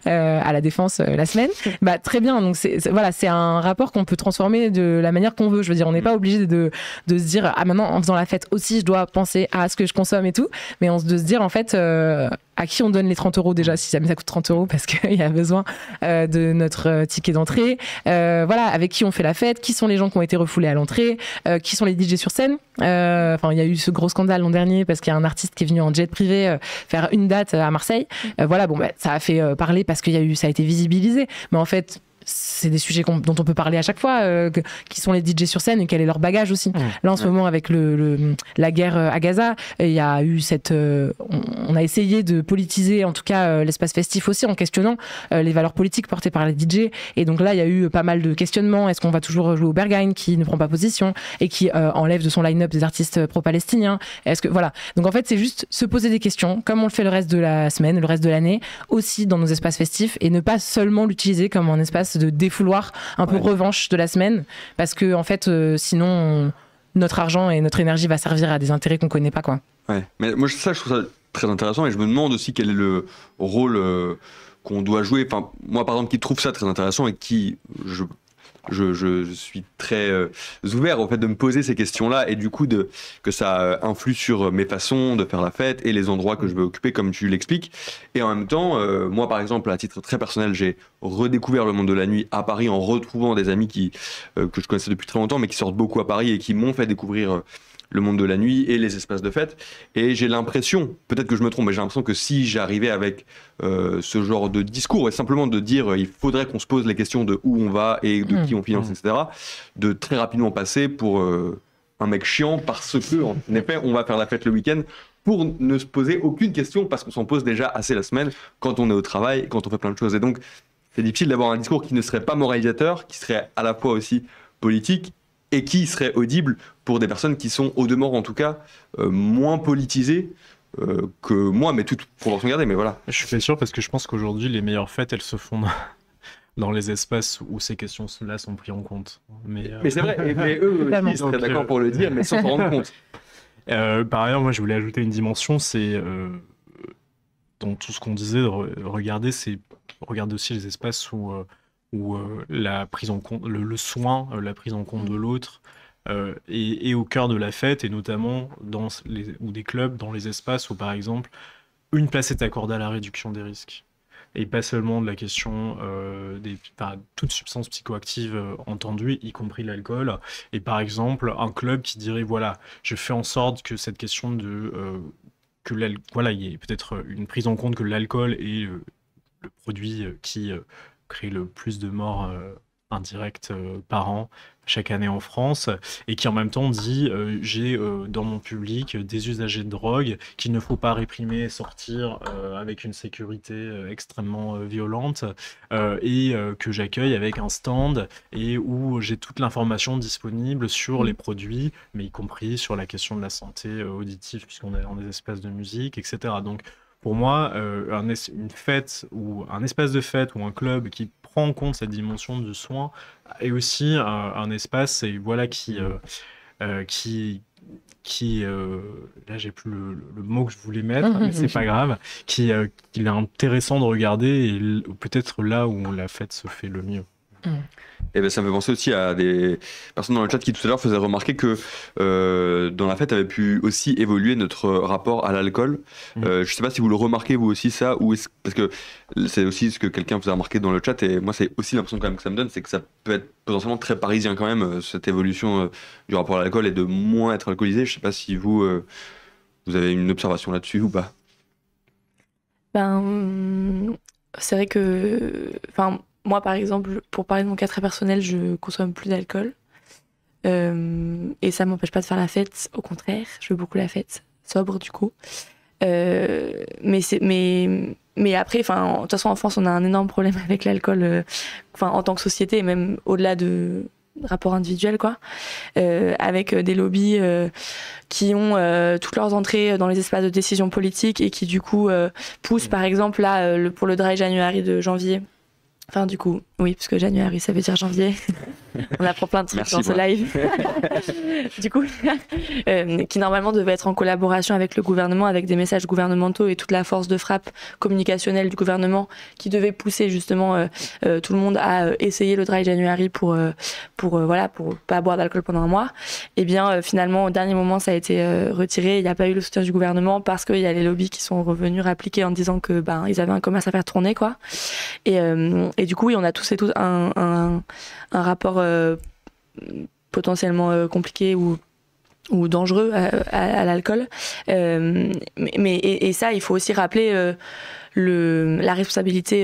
à la Défense la semaine, très bien. Donc c'est un rapport qu'on peut transformer de la manière qu'on veut. Je veux dire, on n'est pas obligé de se dire maintenant en faisant la fête aussi je dois penser à ce que je consomme et tout, mais de se dire en fait à qui on donne les 30 € déjà, si jamais ça coûte 30 € parce qu'il y a besoin de notre ticket d'entrée, avec qui on fait la fête, qui sont les gens qui ont été refoulés à l'entrée, qui sont les DJ sur scène. Il y a eu ce gros scandale l'an dernier parce qu'il y a un artiste qui est venu en jet privé faire une date à Marseille. Ça a fait parler parce ça a été visibilisé, mais en fait c'est des sujets dont on peut parler à chaque fois, qui sont les DJ sur scène et quel est leur bagage aussi. Là en ce moment avec la guerre à Gaza, il y a eu on a essayé de politiser en tout cas l'espace festif aussi en questionnant les valeurs politiques portées par les DJ, et donc là il y a eu pas mal de questionnements. Est-ce qu'on va toujours jouer au Berghain qui ne prend pas position et qui enlève de son line-up des artistes pro-palestiniens? Donc en fait c'est juste se poser des questions comme on le fait le reste de la semaine, le reste de l'année aussi dans nos espaces festifs, et ne pas seulement l'utiliser comme un espace de défouloir un peu revanche de la semaine, parce que en fait sinon notre argent et notre énergie va servir à des intérêts qu'on connaît pas, quoi. Ouais, mais moi je trouve ça très intéressant et je me demande aussi quel est le rôle qu'on doit jouer. Enfin, moi par exemple qui trouve ça très intéressant et qui je suis très ouvert au fait de me poser ces questions-là et du coup que ça influe sur mes façons de faire la fête et les endroits que je veux occuper comme tu l'expliques. Et en même temps, moi par exemple à titre très personnel, j'ai redécouvert le monde de la nuit à Paris en retrouvant des amis que je connaissais depuis très longtemps mais qui sortent beaucoup à Paris et qui m'ont fait découvrir le monde de la nuit et les espaces de fête. Et j'ai l'impression, peut-être que je me trompe, mais j'ai l'impression que si j'arrivais avec ce genre de discours et simplement de dire il faudrait qu'on se pose les questions de où on va et de qui on finance, etc., de très rapidement passer pour un mec chiant parce que, en effet, on va faire la fête le week-end pour ne se poser aucune question parce qu'on s'en pose déjà assez la semaine quand on est au travail, quand on fait plein de choses. Et donc, c'est difficile d'avoir un discours qui ne serait pas moralisateur, qui serait à la fois aussi politique et qui serait audible pour des personnes qui sont, au demeurant en tout cas, moins politisées que moi, mais toute proportion gardée, mais voilà. Je suis pas sûr parce que je pense qu'aujourd'hui, les meilleures fêtes, elles se font dans les espaces où ces questions-là sont prises en compte. Mais c'est vrai, mais eux aussi, ils seraient d'accord pour le dire, mais sans s'en rendre compte. Par ailleurs, moi, je voulais ajouter une dimension, c'est dans tout ce qu'on disait, regarder aussi les espaces où la prise en compte, le soin, la prise en compte de l'autre est au cœur de la fête, et notamment ou des clubs, dans les espaces où, par exemple, une place est accordée à la réduction des risques. Et pas seulement de la question toute substance psychoactive entendue, y compris l'alcool. Et par exemple, un club qui dirait, voilà, je fais en sorte que cette question il y ait peut-être une prise en compte que l'alcool est le produit qui crée le plus de morts indirects par an chaque année en France, et qui en même temps dit j'ai dans mon public des usagers de drogue qu'il ne faut pas réprimer et sortir avec une sécurité extrêmement violente, et que j'accueille avec un stand et où j'ai toute l'information disponible sur les produits, mais y compris sur la question de la santé auditive, puisqu'on est dans des espaces de musique, etc. Donc pour moi, une fête ou un espace de fête ou un club qui prend en compte cette dimension du soin est aussi un espace, et voilà, qui là j'ai plus le mot que je voulais mettre, mais c'est pas grave, qu'il est intéressant de regarder, et peut-être là où la fête se fait le mieux. Et ben ça me fait penser aussi à des personnes dans le chat qui tout à l'heure faisaient remarquer que dans la fête avait pu aussi évoluer notre rapport à l'alcool. Je sais pas si vous le remarquez vous aussi ça, ou parce que c'est aussi ce que quelqu'un vous a remarqué dans le chat, et moi c'est aussi l'impression quand même que ça me donne, c'est que ça peut être potentiellement très parisien quand même, cette évolution du rapport à l'alcool et de moins être alcoolisé. Je sais pas si vous avez une observation là-dessus ou pas. C'est vrai que, moi, par exemple, pour parler de mon cas très personnel, je consomme plus d'alcool. Et ça m'empêche pas de faire la fête. Au contraire, je fais beaucoup la fête. Sobre, du coup. Mais après, de toute façon, en France, on a un énorme problème avec l'alcool, en tant que société, et même au-delà de rapports individuels, quoi. Avec des lobbies qui ont toutes leurs entrées dans les espaces de décision politique, et qui, du coup, poussent, par exemple, là, pour le Dry January de janvier. Du coup, oui, parce que January, ça veut dire janvier. On apprend plein de trucs dans ce live. Du coup, qui normalement devait être en collaboration avec le gouvernement, avec des messages gouvernementaux et toute la force de frappe communicationnelle du gouvernement, qui devait pousser justement tout le monde à essayer le Dry January pour pas boire d'alcool pendant un mois. Et bien, finalement, au dernier moment, ça a été retiré. Il n'y a pas eu le soutien du gouvernement, parce qu'il y a les lobbies qui sont revenus répliquer en disant que ils avaient un commerce à faire tourner, quoi. Et du coup, oui, on a tous et toutes un rapport potentiellement compliqué ou dangereux à l'alcool. Et ça, il faut aussi rappeler la responsabilité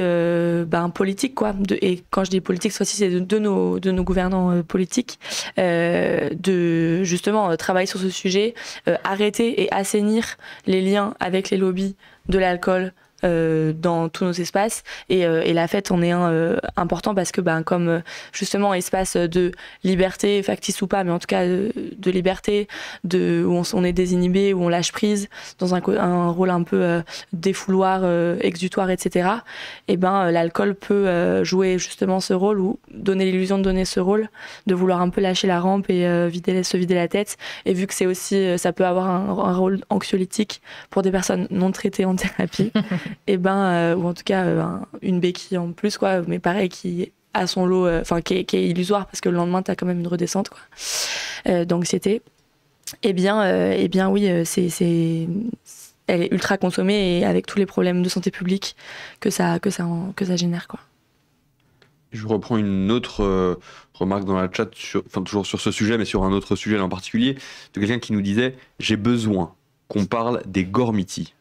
politique, quoi. Et quand je dis politique, cette fois-ci, c'est de nos gouvernants politiques, de justement travailler sur ce sujet, arrêter et assainir les liens avec les lobbies de l'alcool dans tous nos espaces, et la fête en est un important, parce que comme justement espace de liberté, factice ou pas, mais en tout cas de liberté, où on est désinhibé, où on lâche prise dans un rôle un peu défouloir, exutoire, etc. Et l'alcool peut jouer justement ce rôle, ou donner l'illusion de donner ce rôle, de vouloir un peu lâcher la rampe et se vider la tête. Et vu que c'est aussi, ça peut avoir un rôle anxiolytique pour des personnes non traitées en thérapie, ou en tout cas une béquille en plus, quoi, mais pareil, qui a son lot, qui est illusoire, parce que le lendemain t'as quand même une redescente, quoi, d'anxiété. Oui, elle est ultra consommée, et avec tous les problèmes de santé publique que ça génère, quoi. Je reprends une autre remarque dans la chat, toujours sur ce sujet, mais sur un autre sujet en particulier, de quelqu'un qui nous disait « J'ai besoin qu'on parle des gormitis ».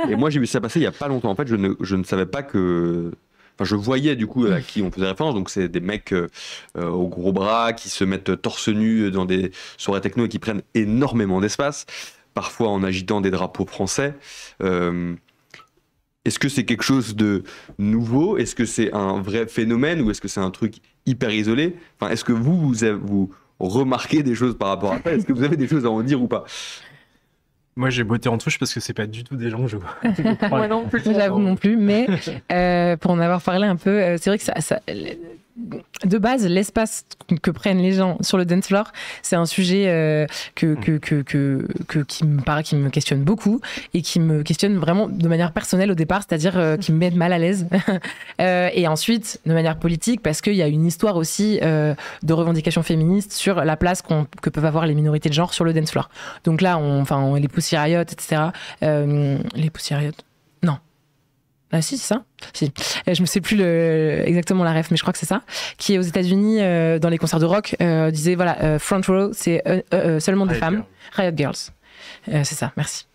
Et moi j'ai vu ça passer il y a pas longtemps. En fait, je ne savais pas que... je voyais du coup à qui on faisait référence. Donc c'est des mecs aux gros bras qui se mettent torse nu dans des soirées techno et qui prennent énormément d'espace, parfois en agitant des drapeaux français. Est-ce que c'est quelque chose de nouveau? Est-ce que c'est un vrai phénomène, ou est-ce que c'est un truc hyper isolé? Est-ce que vous remarquez des choses par rapport à ça? Est-ce que vous avez des choses à en dire ou pas? Moi, j'ai botté en touche parce que c'est pas du tout des gens que je vois. Moi non plus, j'avoue non plus, mais pour en avoir parlé un peu, c'est vrai que ça, de base, l'espace que prennent les gens sur le dance floor, c'est un sujet qui me questionne beaucoup, et qui me questionne vraiment de manière personnelle au départ, c'est-à-dire qui me met mal à l'aise. Et ensuite, de manière politique, parce qu'il y a une histoire aussi de revendications féministes sur la place que peuvent avoir les minorités de genre sur le dance floor. Donc là, les Pussy Riot, etc. Les Pussy Riot, non. Ah si, c'est ça. Si. Je me sais plus exactement la ref, mais je crois que c'est ça. Qui est aux États-Unis dans les concerts de rock disait front row, c'est seulement des femmes. Riot Girls. C'est ça, merci.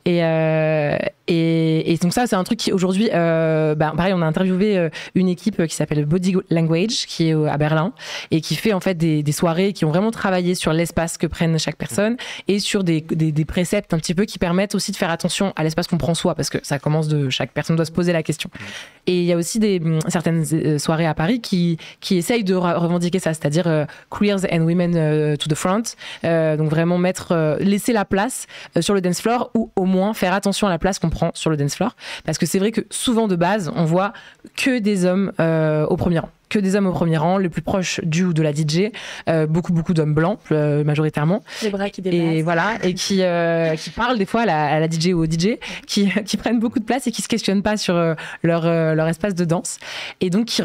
et donc ça, c'est un truc qui aujourd'hui, pareil, on a interviewé une équipe qui s'appelle Body Language, qui est à Berlin, et qui fait en fait des soirées qui ont vraiment travaillé sur l'espace que prennent chaque personne et sur des préceptes un petit peu qui permettent aussi de faire attention à l'espace qu'on prend soi, parce que ça commence de chaque personne doit se poser la question. Et il y a aussi certaines soirées à Paris qui essayent de revendiquer ça, c'est-à-dire queers and women to the front, donc vraiment laisser la place sur le dance floor, ou au moins faire attention à la place qu'on prend sur le dance floor, parce que c'est vrai que souvent de base on voit que des hommes au premier rang. Que des hommes au premier rang, le plus proche du ou de la DJ, beaucoup d'hommes blancs majoritairement. Les bras qui dépassent. Et voilà, et qui parlent des fois à la DJ ou au DJ, qui prennent beaucoup de place et qui se questionnent pas sur leur espace de danse, et donc qui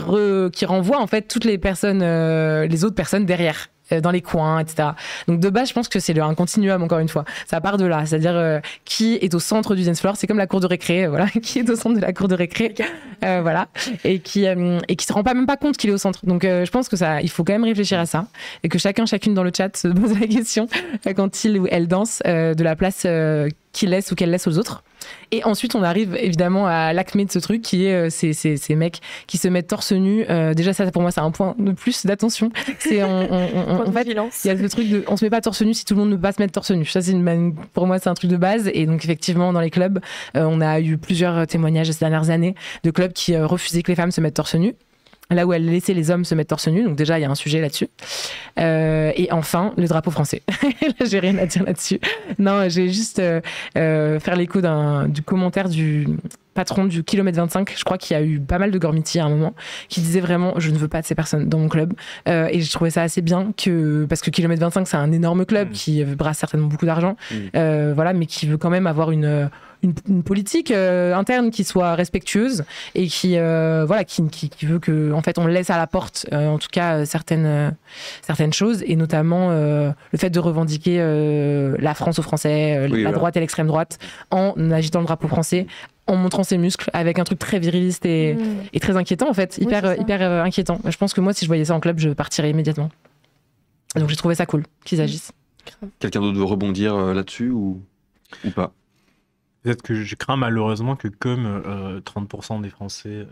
renvoient en fait toutes les personnes, les autres personnes derrière, dans les coins, etc. Donc de base, je pense que c'est un continuum, encore une fois. Ça part de là, c'est-à-dire qui est au centre du dance floor, c'est comme la cour de récré, voilà, qui est au centre de la cour de récré, voilà, et qui se rend même pas compte qu'il est au centre. Donc je pense que il faut quand même réfléchir à ça, et que chacune dans le chat se pose la question quand il ou elle danse de la place qu'il laisse ou qu'elle laisse aux autres. Et ensuite, on arrive évidemment à l'acmé de ce truc, qui est ces mecs qui se mettent torse nu. Déjà, ça, pour moi, c'est un point de plus d'attention. C'est en fait, il y a ce truc de, on se met pas torse nu si tout le monde ne peut pas se mettre torse nu. Ça, pour moi, c'est un truc de base. Et donc, effectivement, dans les clubs, on a eu plusieurs témoignages ces dernières années de clubs qui refusaient que les femmes se mettent torse nu, là où elle laissait les hommes se mettre torse nu. Donc déjà, il y a un sujet là-dessus. Et enfin, le drapeau français. Là, j'ai rien à dire là-dessus. Non, j'ai juste faire l'écho du commentaire du patron du kilomètre 25. Je crois qu'il y a eu pas mal de gormiti à un moment, qui disait vraiment, je ne veux pas de ces personnes dans mon club. Et j'ai trouvé ça assez bien, parce que kilomètre 25, c'est un énorme club qui brasse certainement beaucoup d'argent, voilà, mais qui veut quand même avoir une politique interne qui soit respectueuse, et qui veut que, en fait, on laisse à la porte en tout cas certaines choses, et notamment le fait de revendiquer la France aux Français, la droite et l'extrême droite, en agitant le drapeau français, en montrant ses muscles, avec un truc très viriliste et très inquiétant, en fait, hyper inquiétant. Je pense que moi, si je voyais ça en club, je partirais immédiatement. Donc j'ai trouvé ça cool qu'ils agissent. Quelqu'un d'autre veut rebondir là-dessus ou pas? Peut-être que je crains malheureusement que comme 30% des Français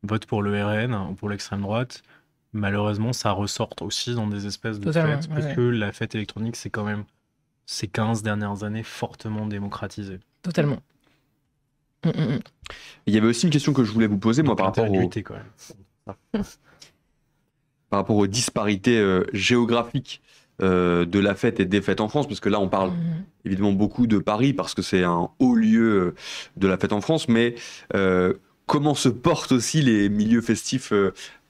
votent pour le RN ou pour l'extrême droite, malheureusement ça ressorte aussi dans des espèces de fêtes, parce que la fête électronique, c'est quand même ces 15 dernières années fortement démocratisé. Totalement. Il y avait aussi une question que je voulais vous poser, moi, par rapport aux disparités géographiques de la fête et des fêtes en France, parce que là on parle évidemment beaucoup de Paris parce que c'est un haut lieu de la fête en France, mais comment se portent aussi les milieux festifs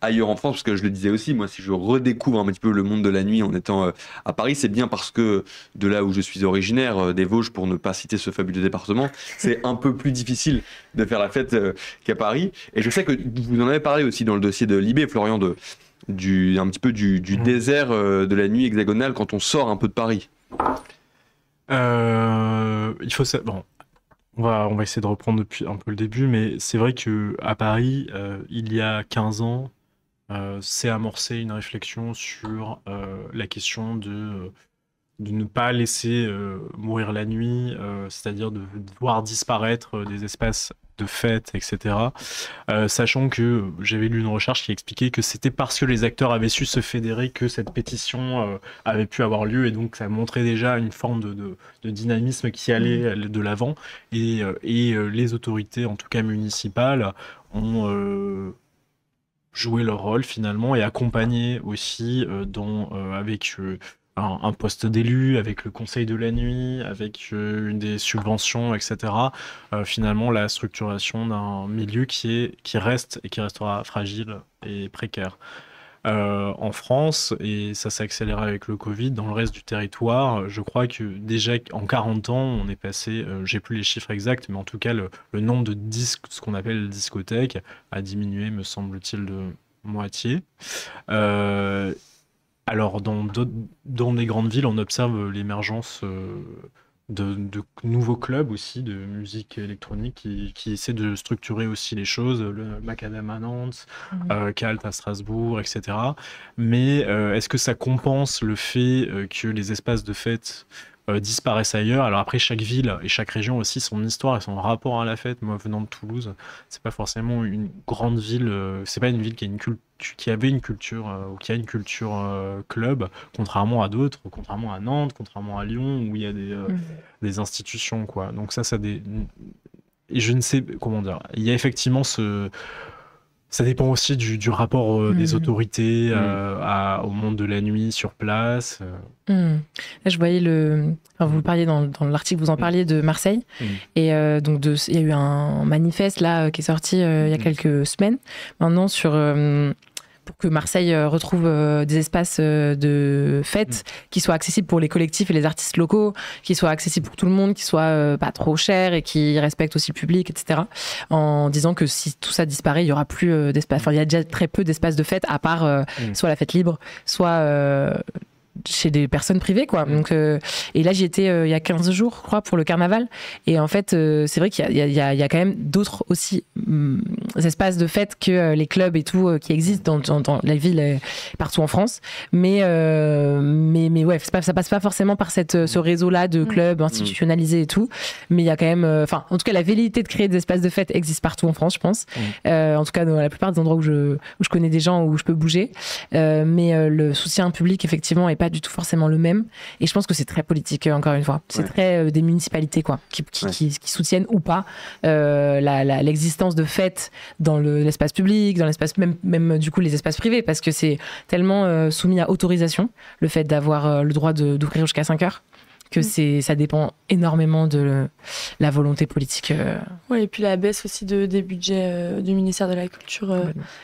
ailleurs en France, parce que je le disais aussi, moi, si je redécouvre un petit peu le monde de la nuit en étant à Paris, c'est bien parce que de là où je suis originaire, des Vosges, pour ne pas citer ce fabuleux département, c'est un peu plus difficile de faire la fête qu'à Paris. Et je sais que vous en avez parlé aussi dans le dossier de Libé, Florian, un petit peu du désert de la nuit hexagonale quand on sort un peu de Paris. Il faut bon, on va essayer de reprendre depuis un peu le début, mais c'est vrai que à Paris, il y a 15 ans, s'est amorcé une réflexion sur la question de ne pas laisser mourir la nuit, c'est-à-dire de voir disparaître des espaces de fête, etc. Sachant que j'avais lu une recherche qui expliquait que c'était parce que les acteurs avaient su se fédérer que cette pétition avait pu avoir lieu, et donc ça montrait déjà une forme de dynamisme qui allait de l'avant, et les autorités, en tout cas municipales, ont joué leur rôle finalement, et accompagné aussi avec un poste d'élu, avec le conseil de la nuit, avec des subventions, etc. Finalement, la structuration d'un milieu qui reste et qui restera fragile et précaire. En France, et ça s'est accéléré avec le Covid, dans le reste du territoire, je crois que déjà en 40 ans, on est passé, j'ai plus les chiffres exacts, mais en tout cas, le nombre de disques, ce qu'on appelle discothèques, a diminué, me semble-t-il, de moitié. Alors, dans les grandes villes, on observe l'émergence de nouveaux clubs aussi de musique électronique qui essaient de structurer aussi les choses, le Macadam à Nantes, Calt à Strasbourg, etc. Mais est-ce que ça compense le fait que les espaces de fête disparaissent ailleurs. Alors après, chaque ville et chaque région aussi son histoire et son rapport à la fête. Moi, venant de Toulouse, c'est pas forcément une grande ville, c'est pas une ville qui a qui avait une culture ou qui a une culture club, contrairement à d'autres, contrairement à Nantes, contrairement à Lyon, où il y a des institutions, quoi. Donc ça et je ne sais comment dire. Il y a effectivement ça dépend aussi du rapport des autorités au monde de la nuit sur place. Là, je voyais vous parliez dans l'article, vous en parliez de Marseille. Et donc, il y a eu un manifeste là qui est sorti il y a quelques semaines maintenant pour que Marseille retrouve des espaces de fête qui soient accessibles pour les collectifs et les artistes locaux, qui soient accessibles pour tout le monde, qui soient pas trop chers et qui respectent aussi le public, etc. En disant que si tout ça disparaît, il y aura plus d'espace. Enfin, il y a déjà très peu d'espaces de fête, à part soit la fête libre, soit chez des personnes privées, quoi. Donc, et là, j'y étais il y a 15 jours, je crois, pour le carnaval. Et en fait, c'est vrai qu'il y a quand même d'autres aussi espaces de fête que les clubs et tout qui existent dans la ville partout en France. Mais ouais, ça passe pas forcément par ce réseau-là de clubs institutionnalisés et tout. Mais il y a quand même, en tout cas, la velléité de créer des espaces de fête existe partout en France, je pense. En tout cas, dans la plupart des endroits où je connais des gens, où je peux bouger. Mais le soutien public, effectivement, est pas du tout forcément le même, et je pense que c'est très politique, encore une fois. C'est très des municipalités, quoi, qui soutiennent ou pas l'existence de fêtes dans l'espace public, dans l'espace même du coup les espaces privés, parce que c'est tellement soumis à autorisation, le fait d'avoir le droit d'ouvrir jusqu'à 5 heures, que ça dépend énormément de la volonté politique. Oui, et puis la baisse aussi des budgets du ministère de la Culture,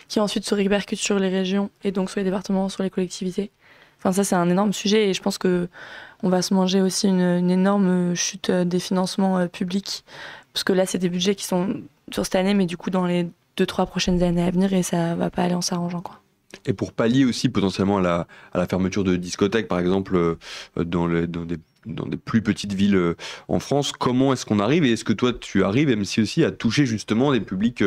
qui ensuite se répercute sur les régions, et donc sur les départements, sur les collectivités. Enfin, ça, c'est un énorme sujet, et je pense qu'on va se manger aussi une énorme chute des financements publics. Parce que là, c'est des budgets qui sont sur cette année, mais du coup, dans les 2-3 prochaines années à venir, et ça va pas aller en s'arrangeant, quoi. Et pour pallier aussi potentiellement à la fermeture de discothèques, par exemple, dans des plus petites villes en France, comment est-ce qu'on arrive, et est-ce que toi tu arrives, MC aussi, à toucher justement des publics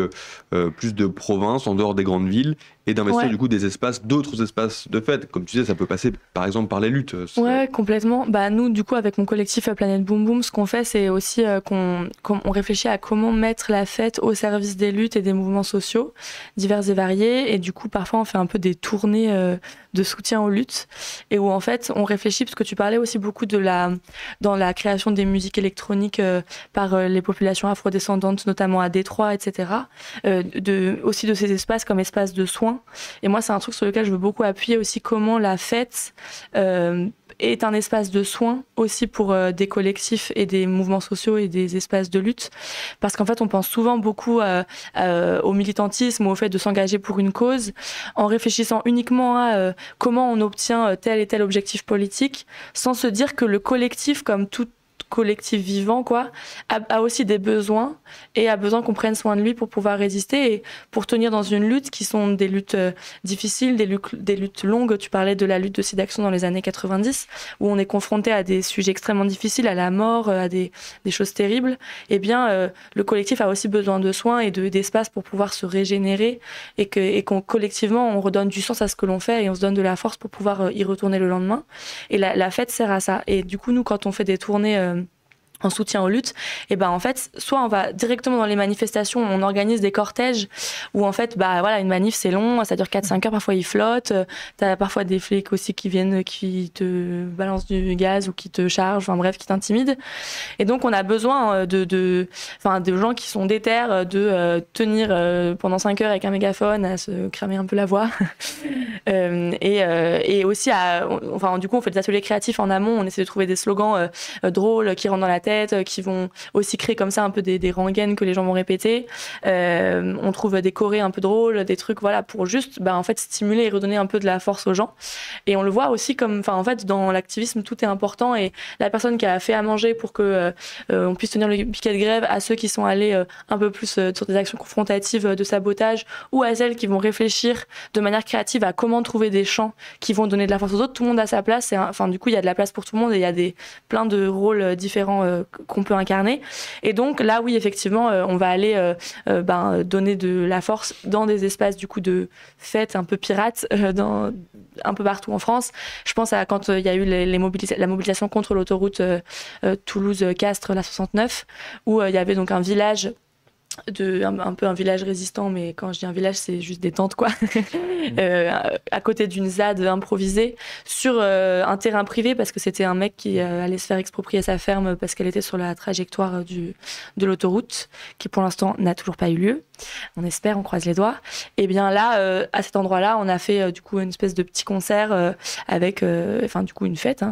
plus de province, en dehors des grandes villes, et d'investir du coup d'autres espaces de fête, comme tu disais, ça peut passer par exemple par les luttes. Ouais, complètement. Bah nous, du coup, avec mon collectif Planète Boom Boom, ce qu'on fait, c'est aussi qu'on réfléchit à comment mettre la fête au service des luttes et des mouvements sociaux divers et variés, et du coup parfois on fait un peu des tournées de soutien aux luttes, et où en fait on réfléchit, parce que tu parlais aussi beaucoup dans la création des musiques électroniques par les populations afrodescendantes, notamment à Détroit, etc. Aussi de ces espaces comme espaces de soins. Et moi, c'est un truc sur lequel je veux beaucoup appuyer aussi, comment la fête est un espace de soins aussi pour des collectifs et des mouvements sociaux et des espaces de lutte. Parce qu'en fait, on pense souvent beaucoup au militantisme ou au fait de s'engager pour une cause en réfléchissant uniquement à comment on obtient tel et tel objectif politique, sans se dire que le collectif, comme tout collectif vivant, quoi, a aussi des besoins, et a besoin qu'on prenne soin de lui pour pouvoir résister et pour tenir dans une lutte qui sont des luttes difficiles, des luttes longues. Tu parlais de la lutte de SIDAction dans les années 90, où on est confronté à des sujets extrêmement difficiles, à la mort, à des choses terribles. Eh bien, le collectif a aussi besoin de soins et d'espace pour pouvoir se régénérer, et qu'on collectivement, on redonne du sens à ce que l'on fait, et on se donne de la force pour pouvoir y retourner le lendemain. Et la fête sert à ça. Et du coup, nous, quand on fait des tournées en soutien aux luttes, et ben en fait, soit on va directement dans les manifestations, on organise des cortèges où en fait, une manif c'est long, ça dure 4-5 heures, parfois ils flottent, t'as parfois des flics aussi qui viennent, qui te balancent du gaz ou qui te chargent, enfin bref, qui t'intimident. Et donc on a besoin de gens qui sont déter de tenir pendant 5 heures avec un mégaphone à se cramer un peu la voix. Et aussi du coup on fait des ateliers créatifs en amont, on essaie de trouver des slogans drôles qui rentrent dans la tête, qui vont aussi créer comme ça un peu des rengaines que les gens vont répéter. On trouve des chorés un peu drôles, des trucs pour juste en fait stimuler et redonner un peu de la force aux gens. Et on le voit aussi comme en fait dans l'activisme tout est important, et la personne qui a fait à manger pour que on puisse tenir le piquet de grève, à ceux qui sont allés un peu plus sur des actions confrontatives de sabotage, ou à celles qui vont réfléchir de manière créative à comment trouver des chants qui vont donner de la force aux autres. Tout le monde a sa place, du coup il y a de la place pour tout le monde, et il y a plein de rôles différents qu'on peut incarner. Et donc là, oui, effectivement, on va aller donner de la force dans des espaces du coup de fêtes un peu pirates un peu partout en France. Je pense à quand il y a eu la mobilisation contre l'autoroute Toulouse-Castres, la 69, où il y avait donc un village un peu un village résistant, mais quand je dis un village, c'est juste des tentes, quoi. À côté d'une ZAD improvisée sur un terrain privé, parce que c'était un mec qui allait se faire exproprier sa ferme parce qu'elle était sur la trajectoire de l'autoroute, qui pour l'instant n'a toujours pas eu lieu. On espère, on croise les doigts. Et bien là, à cet endroit-là, on a fait du coup une espèce de petit concert avec, du coup une fête,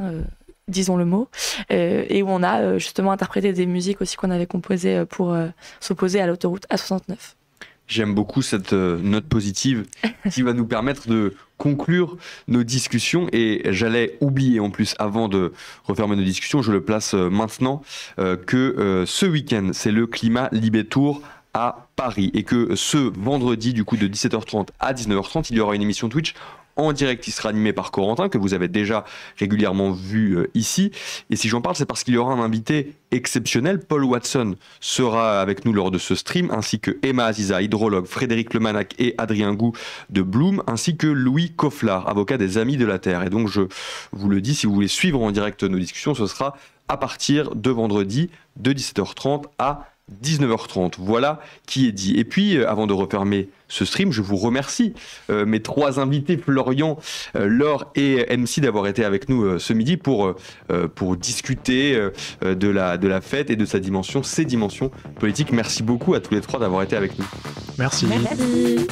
disons le mot, et où on a justement interprété des musiques aussi qu'on avait composées pour s'opposer à l'autoroute A69. J'aime beaucoup cette note positive qui va nous permettre de conclure nos discussions, et j'allais oublier en plus avant de refermer nos discussions, je le place maintenant, que ce week-end c'est le Climat Libé Tour à Paris, et que ce vendredi du coup de 17h30 à 19h30 il y aura une émission Twitch en direct qui sera animé par Corentin, que vous avez déjà régulièrement vu ici. Et si j'en parle, c'est parce qu'il y aura un invité exceptionnel. Paul Watson sera avec nous lors de ce stream, ainsi que Emma Aziza, hydrologue, Frédéric Lemanac et Adrien Gou de Bloom, ainsi que Louis Cofflard, avocat des Amis de la Terre. Et donc, je vous le dis, si vous voulez suivre en direct nos discussions, ce sera à partir de vendredi de 17h30 à 19h30. Voilà qui est dit. Et puis, avant de refermer ce stream, je vous remercie, mes trois invités, Florian, Laure et MC, d'avoir été avec nous ce midi pour discuter de la fête et de ses dimensions politiques. Merci beaucoup à tous les trois d'avoir été avec nous. Merci. Merci.